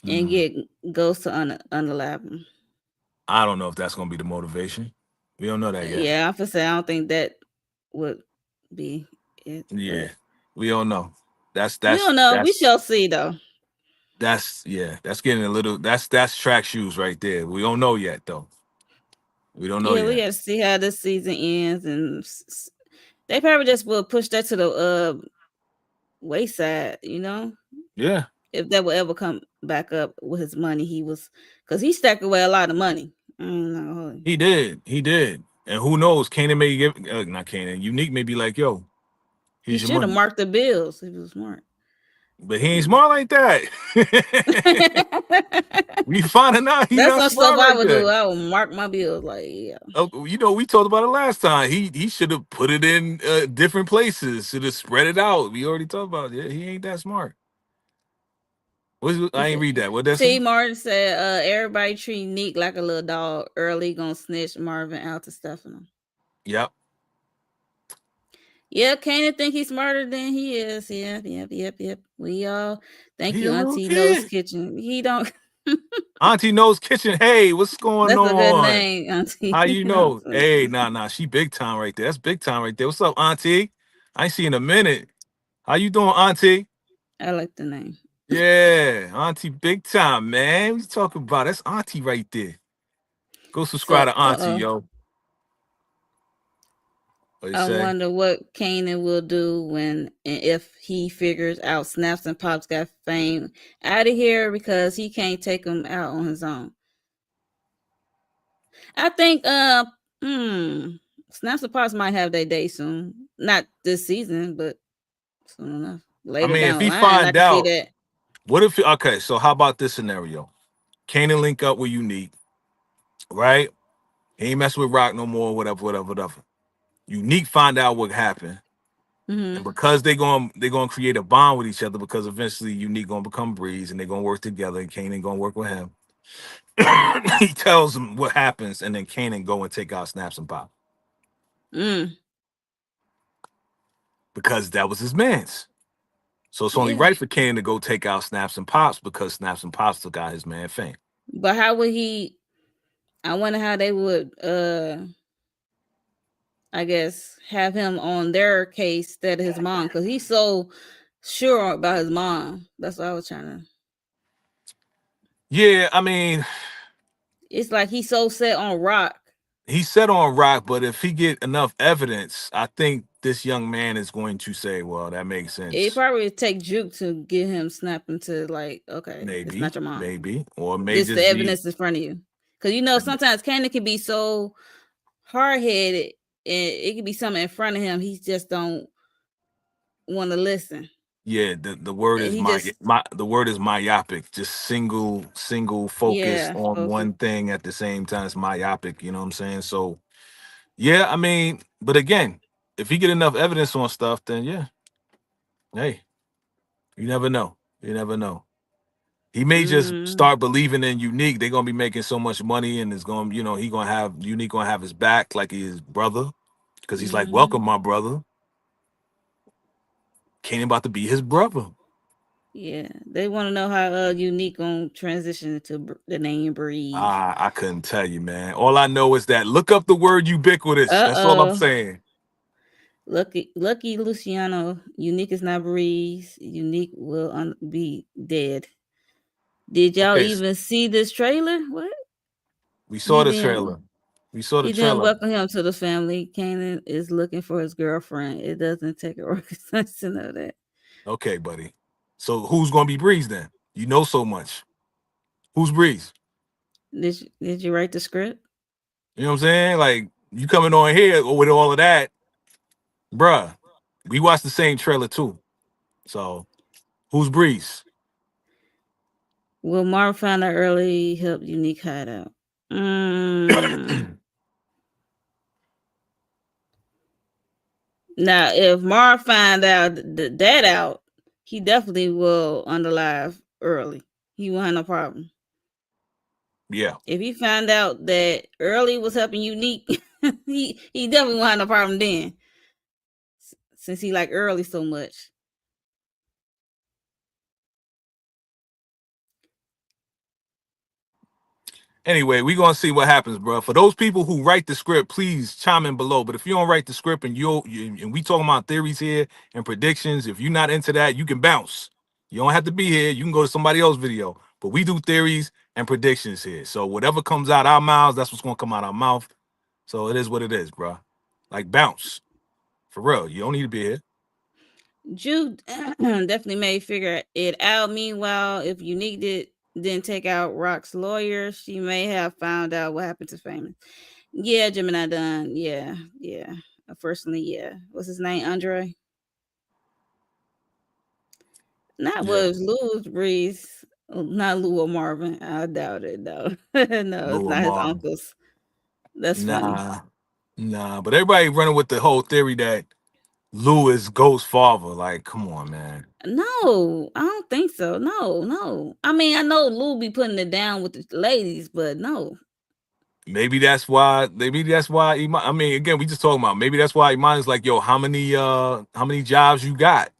and Hmm. get Ghost to unalive him. I don't know if that's gonna be the motivation. We don't know that yet. Yeah, I'm gonna say I don't think that would be it, Yeah, but we don't know. That's we that's don't know. We that's shall see though. yeah. That's getting a little. That's track shoes right there. We don't know yet though. We don't know Yeah, we yet. gotta see how this season ends, and they probably just will push that to the wayside. Yeah, If that will ever come back up with his money, because he stacked away a lot of money. I don't know. he did. He did. And who knows? Kanan may give not Kanan. Unique may be like, yo, He here's your should have money. marked the bills if he was smart. But he ain't Mm. smart like that. We finding out he That's not some stuff smart I like would do. that. I would mark my bills. Like, yeah, Oh, we talked about it last time. He should have put it in different places. Should have spread it out. We already talked about it. He ain't that smart. he I ain't said. read that. What that say? T. Martin said, "Everybody treat Nick like a little dog. Early gonna snitch Marvin out to Stefano." Yep. Yeah, Kanan think he's smarter than he is. Yep, yep, yep, yep. We all thank He you, a little Auntie Nose kid. Kitchen. He don't. Auntie knows kitchen. Hey, what's going That's a good on? name, Auntie. How you know? Hey, nah, she big time right there. That's big time right there. What's up, Auntie? I ain't seen in a minute. How you doing, Auntie? I like the name. Yeah, Auntie big time, man. What you talking about? That's Auntie right there. Go subscribe So, to Auntie, yo. What you I say? wonder what Kanan will do when and if he figures out Snaps and Pops got fame out of here because he can't take them out on his own. I think Snaps and Pops might have their day soon. Not this season, but soon enough. I Later mean, if down the he line, I find can see out, that. what if? Okay, so how about this scenario? Kanan link up with Unique, right? He ain't mess with Rock no more. Whatever, whatever, whatever. Unique find out what happened. And Mm-hmm. because they gonna create a bond with each other because eventually Unique gonna become Breeze and they're gonna work together and Kanan gonna work with him. He tells him what happens and then Kanan go and take out Snaps and Pop Mm, because that was his man's. So it's only yeah. right for Kanan to go take out Snaps and Pops because Snaps and Pops took out his man Fame. But how would he I wonder how they would I guess have him on their case instead of his mom because he's so sure about his mom. That's what I was trying to. Yeah, I mean, It's like he's so set on Rock. he said on Rock, but if he get enough evidence, I think this young man is going to say, well, that makes It sense. probably would take Juke to get him snapping to like, okay, it's Maybe, not your mom. maybe. Or it may This the just be evidence in front of you. Because sometimes Candy can be so hard headed and it could be something in front of him. He just don't want to listen. yeah, the word And is he just the word is myopic. Just single focus yeah, on focus. one thing at the same time. It's myopic, you know what I'm saying? So yeah, I mean, but again, if you get enough evidence on stuff, then yeah, hey, you never know. You never know. He may just Mm, start believing in Unique. They're gonna be making so much money, and it's gonna, he gonna have Unique gonna have his back like his brother, because he's like, mm, "Welcome, my brother." Kane about to be his brother. yeah, they want to know how Unique gonna transition into the name Breathe. I couldn't tell you, man. All I know is that look up the word ubiquitous. That's all I'm Uh-oh. saying. Lucky Luciano. Unique is not Breeze. Unique will be dead. Did y'all Okay, even see this trailer? What? We saw He the didn't. trailer. We saw the He didn't trailer. welcome him to the family. Kanan is looking for his girlfriend. It doesn't take a rocket science to know that. Okay, buddy. So who's gonna be Breeze then? You know so much. Who's Breeze? Did you write the script? You know what I'm saying? Like you coming on here with all of that, bruh. We watched the same trailer too. So who's Breeze? Will Marv find out early help Unique hideout? Mm. Now, if Marv find out that out, he definitely will underlive early. He won't have no problem. Yeah. If he find out that early was helping Unique, he definitely won't have no problem then, since he like early so much. Anyway, we gonna see what happens, bro. For those people who write the script, please chime in below. But if you don't write the script and and we talking about theories here and predictions, if you're not into that, you can bounce. You don't have to be here. You can go to somebody else's video. But we do theories and predictions here. So whatever comes out our mouths, that's what's gonna come out our mouth. So it is what it is, bro. Like bounce. For real. You don't need to be here. Jude definitely may figure it out. Meanwhile, if Unique didn't take out Rock's lawyer, she may have found out what happened to Famous. Yeah, Gemini done. Yeah, yeah. Unfortunately, yeah. What's his name? Andre? Not Yeah. was Lou's Breeze. Not Lou or Marvin. I doubt it though. No, it's Lil not his Mar. uncles. That's funny. Nah. Nah. But everybody running with the whole theory that Lou is Ghost's father. Like, come on, man. No, I don't think so. No, no. I mean, I know Lou be putting it down with the ladies, but no. Maybe that's why. Maybe that's why. I mean, again, we just talking about. Maybe that's why Iman is like, yo, how many jobs you got?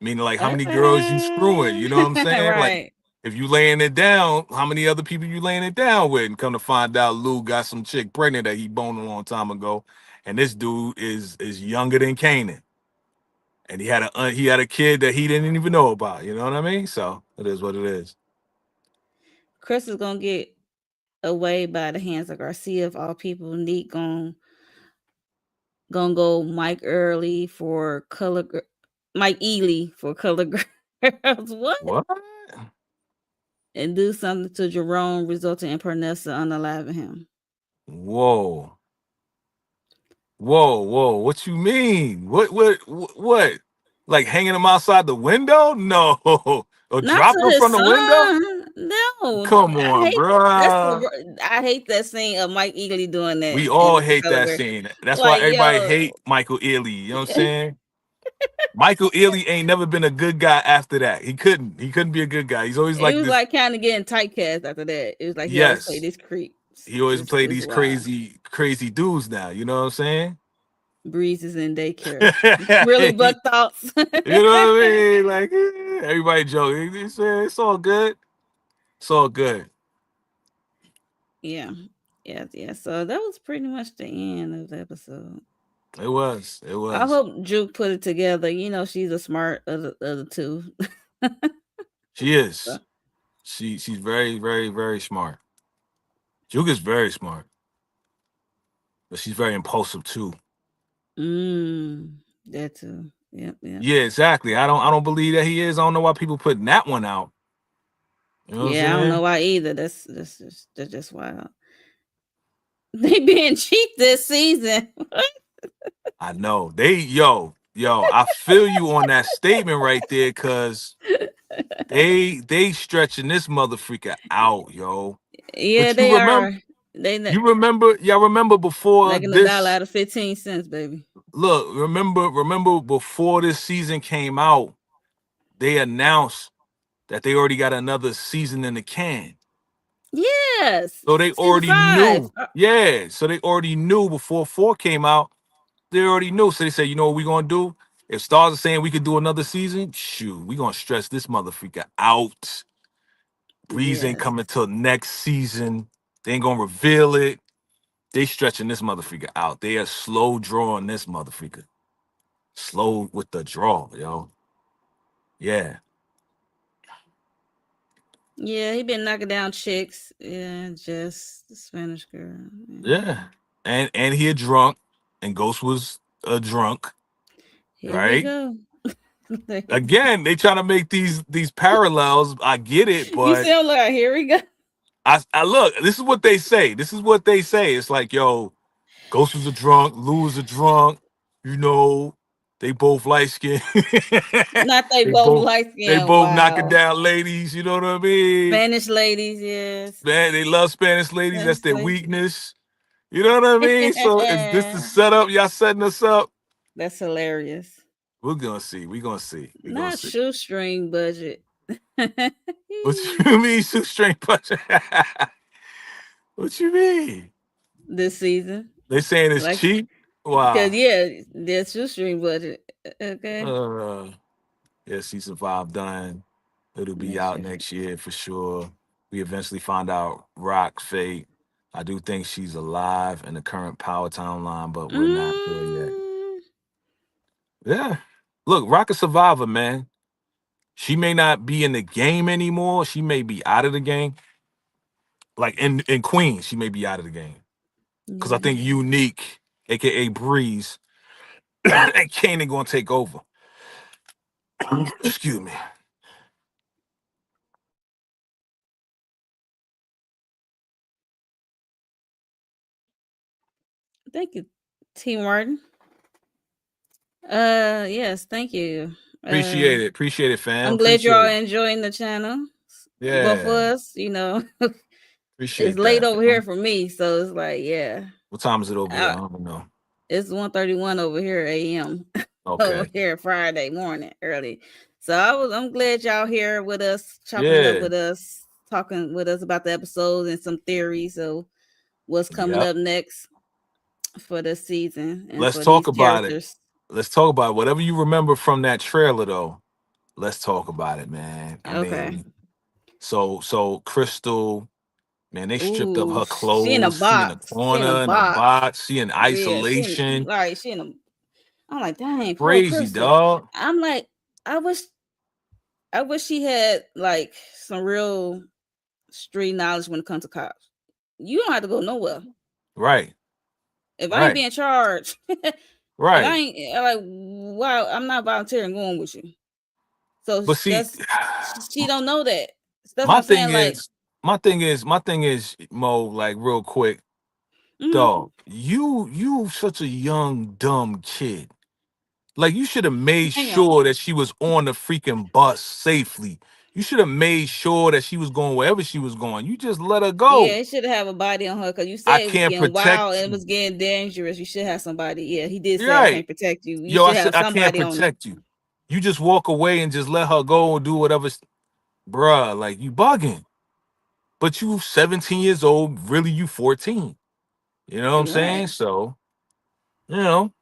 Meaning, like, how many girls you screwing? You know what I'm saying? Like, Right. if you laying it down, how many other people you laying it down with? And come to find out, Lou got some chick pregnant that he boned a long time ago, and this dude is younger than Kanan, and he had a kid that he didn't even know about. You know what I mean? So it is what it is. Chris is gonna get away by the hands of Garcia of all people. Neat gonna go Mike Early for Mike Ely for color girls. What? What? And do something to Jerome, resulting in Pernessa unaliving him. Whoa. Whoa, whoa! What you mean? What? Like hanging them outside the window? No, or Not to dropping them his from the window? son. No, Come I on, hate that's bruh. the I hate that scene of Mike Eagley doing that We in all the hate color that girl. scene. That's why Like everybody yo, hate Michael Ealy. You know what I'm saying? Michael Ealy ain't never been a good guy after that. He couldn't. He couldn't be a good guy. He's always it like was this. like kind of getting typecast after that. It was like he always played Yes, these creeps. he always play It's these wild. crazy dudes now. You know what I'm saying? Breeze is in daycare. Really, buck thoughts. You know what I mean? Like everybody joking. It's all good. It's all good. Yeah. Yeah, yeah. So that was pretty much the end of the episode. It was. It I was. hope Juke put it together. You know, she's a smart of the two. She So, is. She's very smart. Juke is very smart, but she's very impulsive too. that too. Yep, yep. Yeah, exactly. I don't believe that he is. I don't know why people putting that one out. You know what I'm Yeah, I don't know saying? why either. That's just wild. They being cheap this season. I know. I feel you on that statement right there, cause they stretching this mother freaker out, yo. Yeah, But you they remember are. They y'all remember before making a dollar this out of 15 cents, baby. look, remember before this season came out, they announced that they already got another season in the can. Yes, So they season already 5. knew. Yeah. So they already knew before 4 came out. They already knew. So they said, you know what we gonna do? If stars are saying we could do another season, shoot, we gonna stress this motherfucker out. Breeze ain't Yes, coming till next season. They ain't gonna reveal it. They stretching this motherfucker out. They are slow drawing this motherfucker. Slow with the draw, yo. Yeah. Yeah, he been knocking down chicks. Yeah, just the Spanish girl. Yeah, Yeah. and he a drunk, and Ghost was a drunk, Here we right? go. Again, they trying to make these parallels. I get it, You but sound like here we go. I look. This is what they say. This is what they say. It's like, yo, Ghost was a drunk, Lou was a drunk. You know, they both light skinned. Not they they both both light they skin. both knocking Wow. down ladies. You know what I mean? Spanish ladies, yes. Man, they love Spanish ladies. That's Spanish their ladies. weakness. You know what I mean? So is this the setup? Y'all setting us up? That's hilarious. We're gonna see. We're gonna see. We're gonna Not see. shoestring budget. What you mean, shoestring punch? What you mean? This season. They saying it's Like, cheap? because, Wow. yeah, there's shoestring budget. Okay. Uh, yeah, season 5 done. It'll be Next out year. next year for sure. We eventually find out Rock's fate. I do think she's alive in the current power timeline, but we're not there yet. Mm, Yeah. Look, Rock a survivor, man. She may not be in the game anymore. She may be out of the game. Like in Queens, she may be out of the game. Because I yeah. think Unique, aka Breeze, and Kanan gonna take over. Excuse me. Thank you, T. Martin. Yes, thank you. Uh, Appreciate it. Appreciate it, fam. I'm glad you're all Appreciate it. enjoying the channel. Both of Yeah. us, you know, it's Appreciate late that, over here fam. for me, so it's like, yeah, What time is it over here? I I, don't know. it's 1:31 over here a.m. over Okay. here Friday morning early. So I'm glad y'all here with us, chopping it up Yeah. with us, talking with us about the episodes and some theories of what's coming Yep. up next for the season and Let's for talk these about it. characters. Let's talk about it. Whatever you remember from that trailer though. Let's talk about it, man. I Okay. mean, so Crystal, man, they stripped up Ooh, her she in a clothes. She in a box. She in a corner in a box. box. She in Yeah, she in isolation. right. She in a. I'm like, dang, poor Crazy, Crystal. dog. I'm like, I wish, I wish she had like some real street knowledge when it comes to cops. You don't have to go nowhere. Right. If I ain't Right. being charged, if I Right. ain't like, wow, I'm not volunteering going with you. So But see, that's she don't know that. That's what my I'm thing saying. Like, is, my thing is, Mo, like real quick, mm, dog, you such a young, dumb kid. Like you should have made hang on. sure that she was on the freaking bus safely. You should have made sure that she was going wherever she was going. You just let her Yeah, go. it should have a body on her because you I said it was can't getting wild protect and it you. was getting dangerous. You should have somebody. Yeah, he did You're say I right. can't protect you. You Yo, I should said have I can't somebody on her. protect you. You just walk away and just let her go and do whatever. Bruh, like you bugging. But you 17 years old, really you 14. You know what I'm You're saying? right. So, you know,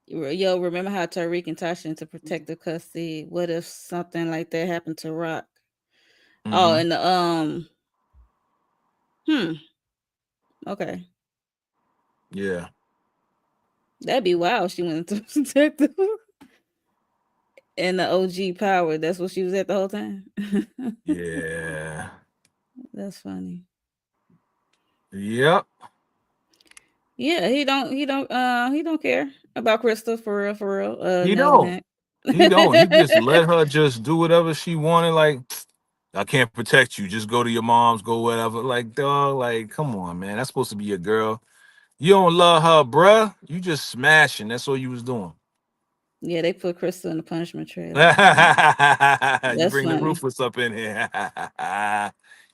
Yo, remember how Tariq and Tasha into protective custody? What if something like that happened to Rock? Oh, hmm and the hmm, okay, yeah, that'd be wild. She went into protective and the OG power. That's what she was at the whole time. yeah, That's funny. yep. Yeah, he don't care about Crystal for real. He don't. Nelly He don't. He just Mac. let her just do whatever she wanted. Like, I can't protect you. Just go to your mom's, go whatever. Like, dog, like, come on, man. That's supposed to be your girl. You don't love her, bruh. You just smashing. That's all you was doing. Yeah, they put Crystal in the punishment trailer. You That's bring the funny. ruthless up in here.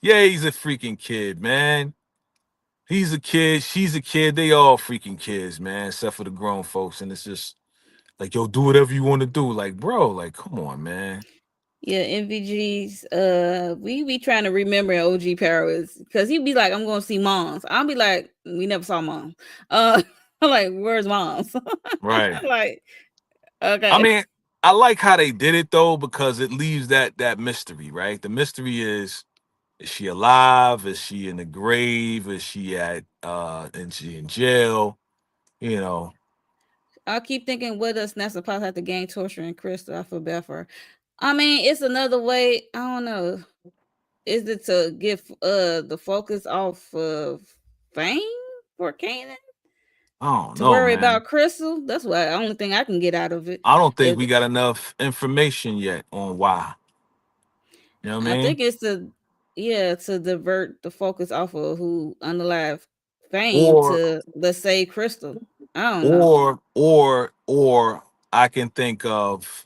Yeah, he's a freaking kid, man. He's a kid. She's a kid. They all freaking kids, man, except for the grown folks. And it's just like, yo, do whatever you want to do. Like, bro, like, come on, man. Yeah, MVG's. We be trying to remember OG powers because he'd be like, "I'm going to see moms." I'll be like, "We never saw mom." I'm like, "Where's moms?" Right. Like, I okay, mean, I like how they did it though, because it leaves that mystery, right? The mystery is she alive? Is she in the grave? Is she is she in jail? You know. I'll keep thinking, what does Nessa Pop have to gain torture and Crystal? I feel bad for her. I mean, it's another way. I don't know. Is it to get the focus off of fame for Kanan? I don't To know, worry man. about Crystal? That's what the only thing I can get out of it. I don't think If we got enough information yet on why. You know what I I mean? think it's to yeah, to divert the focus off of who unalive fame Or to let's say Crystal. I don't know. or I can think of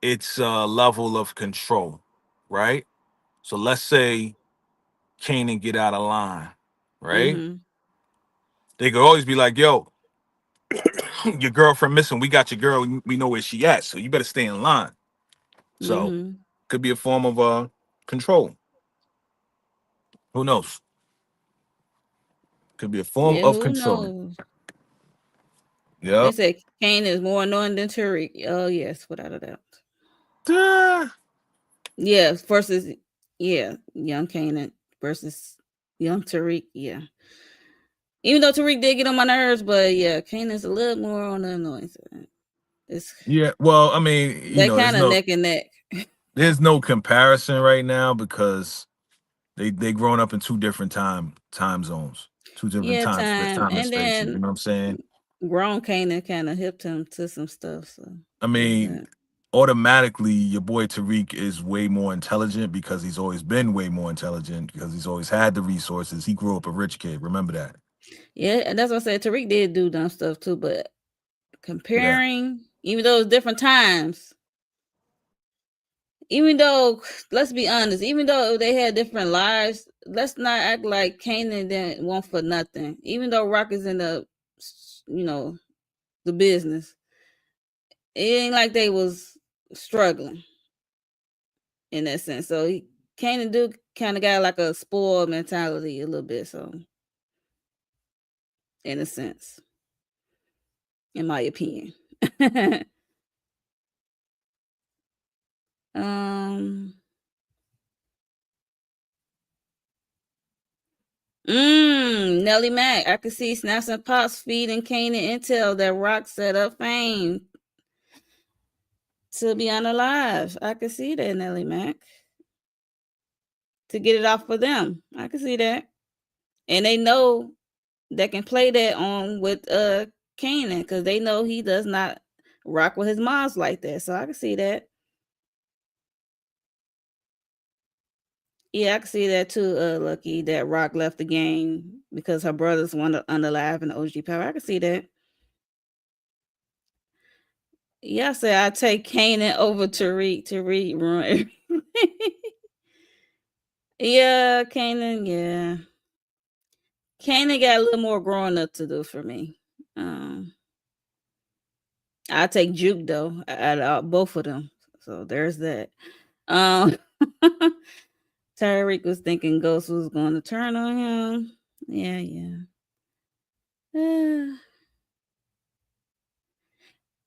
its level of control, right? So let's say Kanan get out of line, right? Mhm. They could always be like, "Yo, your girlfriend missing. We got your girl. We know where she at. So you better stay in line." So Mhm. could be a form of control. Who knows? Could be a form Yeah, of who control. knows? They Yep. say Kane is more annoying than Tariq. Oh yes, without a doubt. Ah, Yeah, versus yeah, young Kanan versus young Tariq. Yeah. Even though Tariq did get on my nerves, but yeah, Kanan's a little more on the annoying side. It's yeah. Well, I mean, they kind of neck and neck. there's no comparison right now because they grown up in two different time zones, two different Yeah, time. time and And spaces. You then know what I'm saying? grown Kanan kind of hipped him to some stuff. So I there's mean, that. automatically your boy Tariq is way more intelligent because he's always been way more intelligent because he's always had the resources. He grew up a rich kid. Remember that? Yeah, and that's what I said. Tariq did do dumb stuff too, but Yeah. comparing, even though it's different times, even though let's be honest, even though they had different lives, let's not act like Kanan didn't want for nothing. Even though Rock is in the, you know, the business, it ain't like they was struggling in that sense. So Kanan do kind of got like a spoiled mentality a little bit. So in a sense, in my opinion. um. Nelly Mac. I could see Snaps and Pops feeding Kanan intel that Rock set up fame to be unalive. I could see that, Nelly Mac. To get it off for them. I could see that. And they know they can play that on with Kanan because they know he does not rock with his moms like that. So I can see that. Yeah, I can see that too, Lucky, that Rock left the game because her brothers want to unalive in the OG power. I can see that. Yeah, I say I take Kanan over Tariq. Tariq run. Yeah, Kanan. Yeah, Kanan got a little more growing up to do for me. I take Juke though. Both of them. So there's that. Um, Tyreek was thinking Ghost was going to turn on him. Yeah, yeah.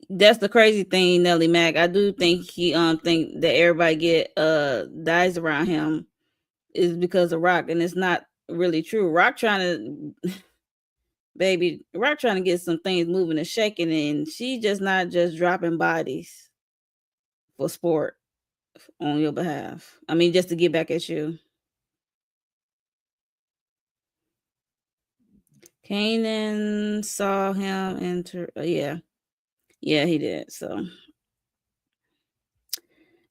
That's the crazy thing, Nelly Mac. I do think he think that everybody get dies around him is because of Rock, and it's not really true. Rock trying to baby, Rock trying to get some things moving and shaking, and she just not just dropping bodies for sport on your behalf. I mean, just to get back at you. Kanan saw him enter. Yeah, yeah, he did. So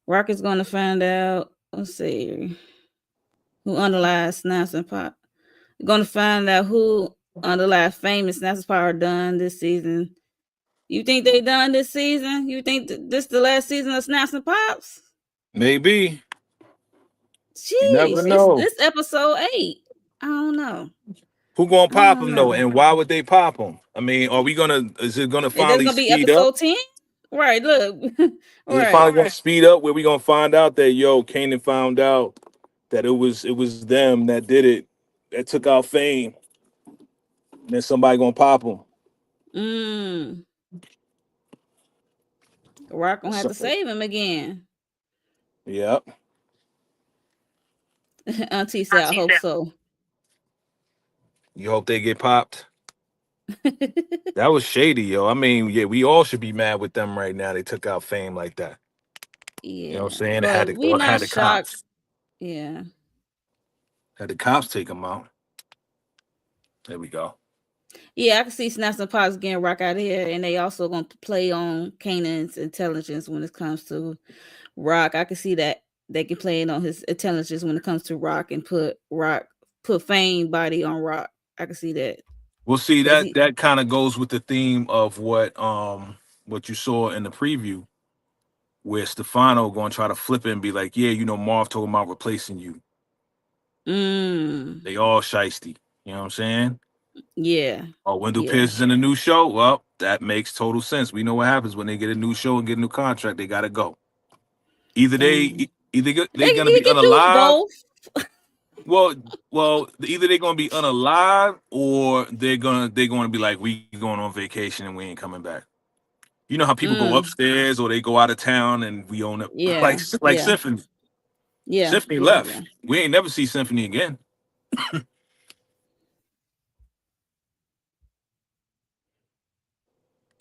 Rock is going to find out. Let's see who underlies Snaps and Pop. We're going to find out who underlies famous Snaps and Pop are done this season. You think they done this season? You think this the last season of Snaps and Pops? Maybe. You never Sheesh, it's know. this episode 8. I don't know. Who gonna I pop don't them though, know. and why would they pop them? I mean, are we gonna? Is it gonna And that's finally gonna be speed up? episode 10? Right, look. Is it finally Right. gonna speed up where we gonna find out that Kanan found out that it was them that did it, that took out fame, and then somebody gonna pop them. Mm. Rock gonna have to save him again. Yep. Auntie said, I hope so. You hope they get popped. That was shady, yo. I mean, yeah, we all should be mad with them right now. They took out fame like that. You know what I'm Yeah, saying? It had but to we go, not had the shocked. cops, Yeah. had the cops take him out. There we go. Yeah, I can see Snaps and Pops getting Rock out of here, and they also going to play on Kanan's intelligence when it comes to Rock. I can see that they can play it on his intelligence when it comes to Rock and put Fame body on Rock. I can see that We'll see because that he. that kind of goes with the theme of what you saw in the preview, where Stefano going to try to flip it and be like, yeah, you know, Marv talking about replacing you. Mm, They all shiesty. You know what I'm saying? yeah, Oh, Wendell yeah, Pierce is in a new show. Well, that makes total sense. We know what happens when they get a new show and get a new contract. They got to go. Either dang. they gonna He be can do unalive. both. Well, either they're gonna be unalive or they're gonna be like, we going on vacation and we ain't coming back. You know how people go Mm, upstairs or they go out of town and we own it, yeah, like yeah, Symphony. yeah, Symphony yeah, yeah, left. We ain't never see Symphony again.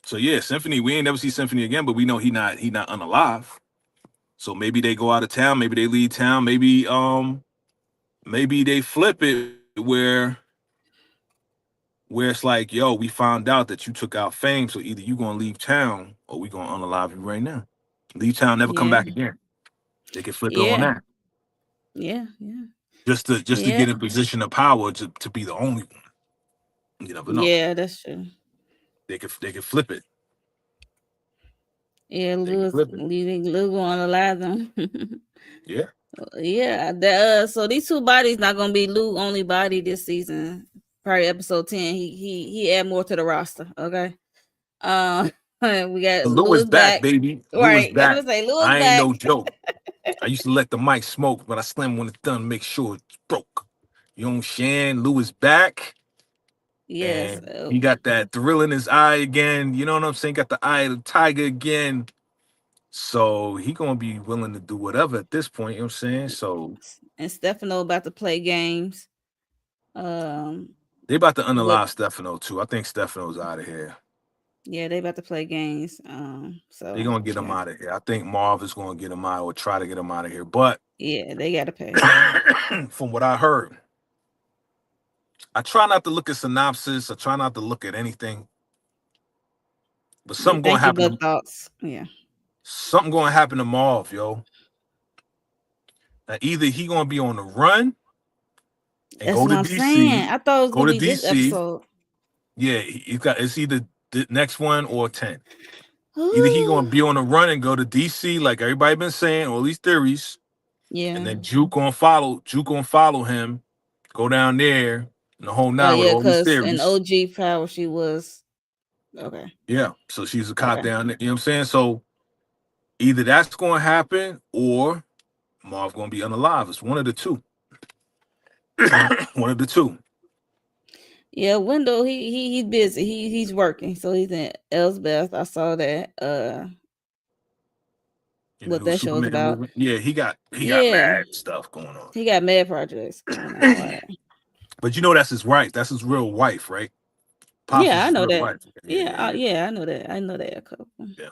So yeah, Symphony. We ain't never see Symphony again, but we know he not unalive. So maybe they go out of town. Maybe they leave town. Maybe they flip it where it's like, yo, we found out that you took out Fame, so either you gonna leave town or we gonna unalive you right now. Leave town, never come yeah, back again. They can flip it on yeah, that. yeah, yeah, Just to yeah, get in position of power to be the only one. You never know. yeah. That's true. They can flip it. Yeah, They can flip it. Lou going to lie them. Yeah. Yeah, so these two bodies not gonna be Lou only body this season. Probably episode 10. He add more to the roster. Okay. Uh, we got Lou Lou is is back, back. baby. Lou is Right. I'm back. gonna say Lou is I ain't back. no joke. I used to let the mic smoke, but I slam when it's done, make sure it's broke. You know what I'm saying? Lou is back. Yes. And he got that thrill in his eye again. You know what I'm saying? Got the eye of the tiger again. So he gonna be willing to do whatever at this point. You know what I'm saying? So And Stefano about to play games. Um, they about to with unalive Stefano too. I think Stefano's out of here. yeah, they about to play games. They So gonna get him yeah, out of here. I think Marv is gonna get him out or try to get him out of here. But yeah, they gotta pay. from what I heard, I try not to look at synopsis. I try not to look at anything. But Yeah, something gonna thank you, happen. but thoughts. Yeah, Something gonna happen to Marv, yo. Now either he gonna be on the run and that's go what to I'm saying. DC, I thought it was go gonna to be this DC. episode. Yeah, he's got it's either the next one or 10. Either he gonna be on the run and go to DC, like everybody been saying, all these theories, and Yeah. then Juke gonna follow him, go down there, and the whole Oh nine with yeah, all these because in theories. OG Power she was okay. Yeah, so she's a cop Okay. down there. You know what I'm saying? So either that's gonna happen or Marv gonna be unalive. It's one of the two. One of the two. Yeah, Wendell, he's busy. He's working. So he's in Elsbeth. I saw that. In the What new that show's Superman about. movie. Yeah, he got Yeah. mad stuff going on. He got mad projects going on. Right. But you know that's his wife. That's his real wife, right? Pops is Yeah, I his know real that. wife. Yeah, Yeah, yeah, yeah. yeah, I know that. I know that a couple. Yeah.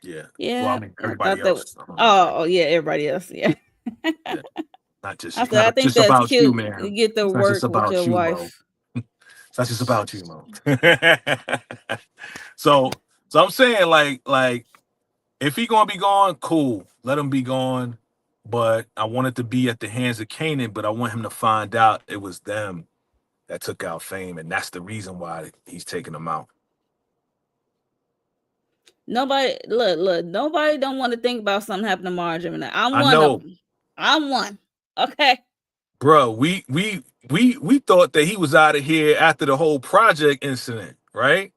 Yeah. Well, I Yeah, mean I everybody thought that. else. I don't know, right? Oh, yeah, everybody else. Yeah. Yeah. Not just I you. said I think Just that's about you, cute. You man. get to It's not just work with about your you, Mo. wife. It's not just about you, Mo. so so I'm saying like if he gonna be gone, cool. Let him be gone. But I want it to be at the hands of Kanan, but I want him to find out it was them that took out Fame, and that's the reason why he's taking them out. Nobody look. Nobody don't want to think about something happening to Marjorie. I'm I one of know, them. I'm one. Okay. bro. We thought that he was out of here after the whole project incident, right?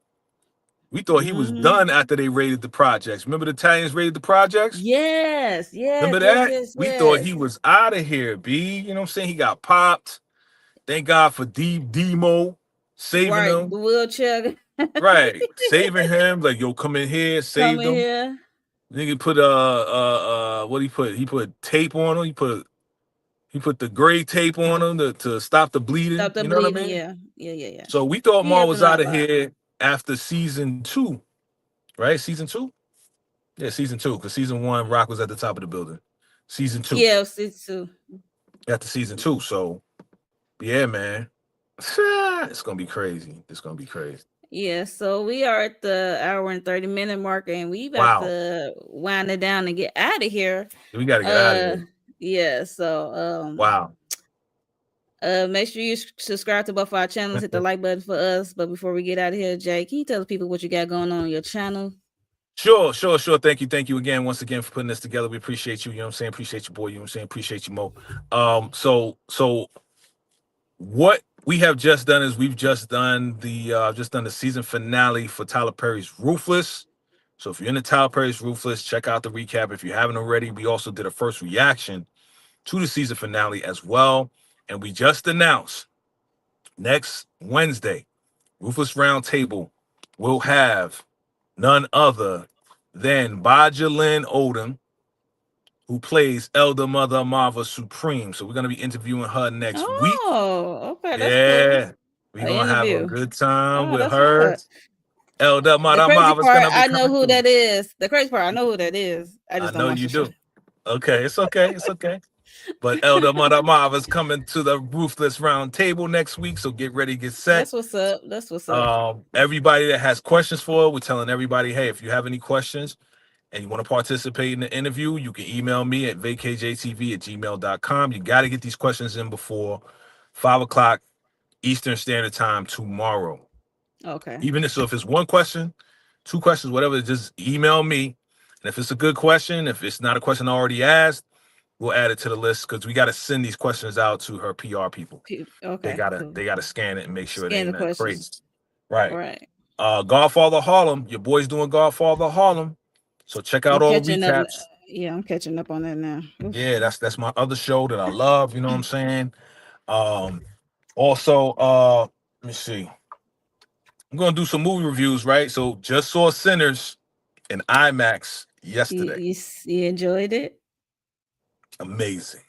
We thought he was Hmm. done after they raided the projects. Remember the Italians raided the projects? Yes. Yes. Remember Yes. that? Yes. We thought Yes. he was out of here, B. You know what I'm saying? He got popped. Thank God for Demo saving Right. him. The wheelchair Right. Saving him. Like, yo, come in here, saved coming him. here. Nigga put what he put? He put tape on him. He put the gray tape on him to stop the bleeding. Stop the You know what I bleeding. mean? Yeah. Yeah. Yeah. Yeah. So we thought He Ma helped was him out out a of lot. here after season 2, right? Season 2? Yeah, season 2, because season 1, Rock was at the top of the building. Season 2, Yeah, season 2. after season 2. So yeah, man, it's gonna be crazy. It's gonna be crazy. Yeah, so we are at the hour and 30-minute mark, and we about Wow, to wind it down and get out of here. we got to get out of Uh, here. yeah, so Wow. make sure you subscribe to both our channels, hit the like button for us. But before we get out of here, Jay, can you tell the people what you got going on your channel? Sure, sure, sure. Thank you again, once again, for putting this together. We appreciate you. You know what I'm saying? Appreciate you, boy. You know what I'm saying? Appreciate you, Mo. So what we have just done is we've just done the season finale for Tyler Perry's Ruthless. So if you're into Tyler Perry's Ruthless, check out the recap. If you haven't already, we also did a first reaction to the season finale as well. And we just announced next Wednesday, Ruthless Roundtable will have none other than Bajalyn Odom, who plays Elder Mother Marva Supreme. So we're gonna be interviewing her next week. Oh, okay, that's cool. Yeah, we're An gonna have a interview. good time Oh, with that's what's her. up. Elder The Mother crazy Marva's part, gonna be I know coming who through. that is. The crazy part, I know who that is. I I just don't know watch you the show. do. Okay, it's okay, it's okay. But Elder Mother Marva's coming to the Ruthless Round Table next week, so get ready, get set. That's what's up. That's what's up. Everybody that has questions for her, we're telling everybody, hey, if you have any questions and you want to participate in the interview, you can email me at vacjtv@gmail.com. You got to get these questions in before 5 o'clock Eastern Standard Time tomorrow. Okay. Even so, if it's one question, two questions, whatever, just email me. And if it's a good question, if it's not a question I already asked, we'll add it to the list because we got to send these questions out to her PR people. They Okay, gotta cool. they gotta scan it and make sure it Scan ain't the nothing questions. crazy. Right. Right. Godfather Harlem, your boy's doing Godfather Harlem. So check I'm out all the catching up. recaps. Yeah, I'm catching up on that now. Oof. Yeah, that's my other show that I love, you know what I'm saying? Um also let me see. I'm gonna do some movie reviews, right? So just saw Sinners in IMAX yesterday. You enjoyed it? Amazing.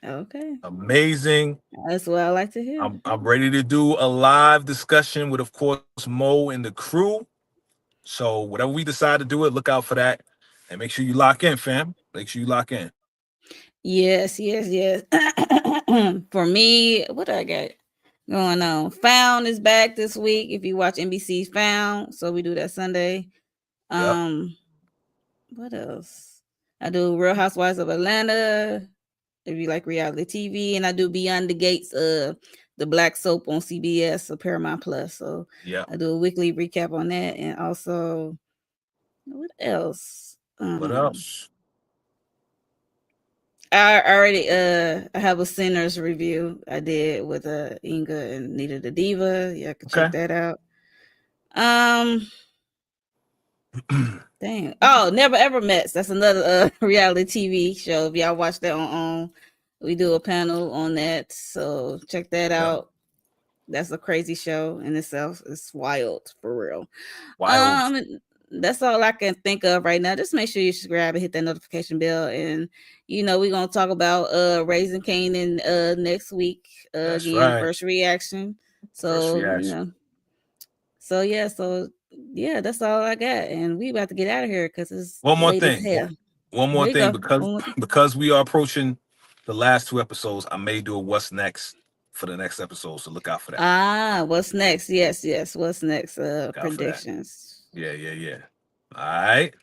Okay. Amazing. That's what I like to hear. I'm ready to do a live discussion with, of course, Mo and the crew. So whatever we decide to do it, look out for that. And make sure you lock in, fam. Make sure you lock in. Yes, yes, yes. For me, what I got going on? Found is back this week. If you watch NBC's Found, so we do that Sunday. Yep. What else? I do Real Housewives of Atlanta. If you like reality TV, and I do Beyond the Gates, the black soap on CBS or Paramount Plus. So Yep. I do a weekly recap on that, and also what else? What else? I already I have a Sinners review I did with Inga and Nita the Diva. Yeah, I can check Okay. that out. Um Dang. Oh, Never Ever Met. That's another reality TV show. If y'all watch that on we do a panel on that. So check that Yeah. out. That's a crazy show in itself. It's wild for real. Wild. That's all I can think of right now. Just make sure you subscribe and hit that notification bell. And we're gonna talk about Raising Kanan next week. That's Again, right. first reaction. First So, reaction. so yeah, that's all I got. And we about to get out of here because it's One more late as thing. hell. One There more you thing. go. Because One more thing. because we are approaching the last two episodes, I may do a what's next for the next episode. So look out for that. What's next? Yes, yes. What's next? Look out for that. Predictions. Yeah, yeah, yeah. All right.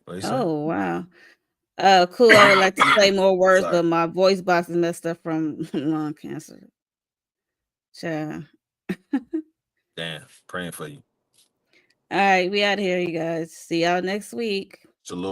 What you say? Oh wow. Cool. I would like to say more words, Sorry. but my voice box is messed up from lung cancer. Child. Damn. Praying for you. All right, we out here, you guys. See y'all next week. Salute.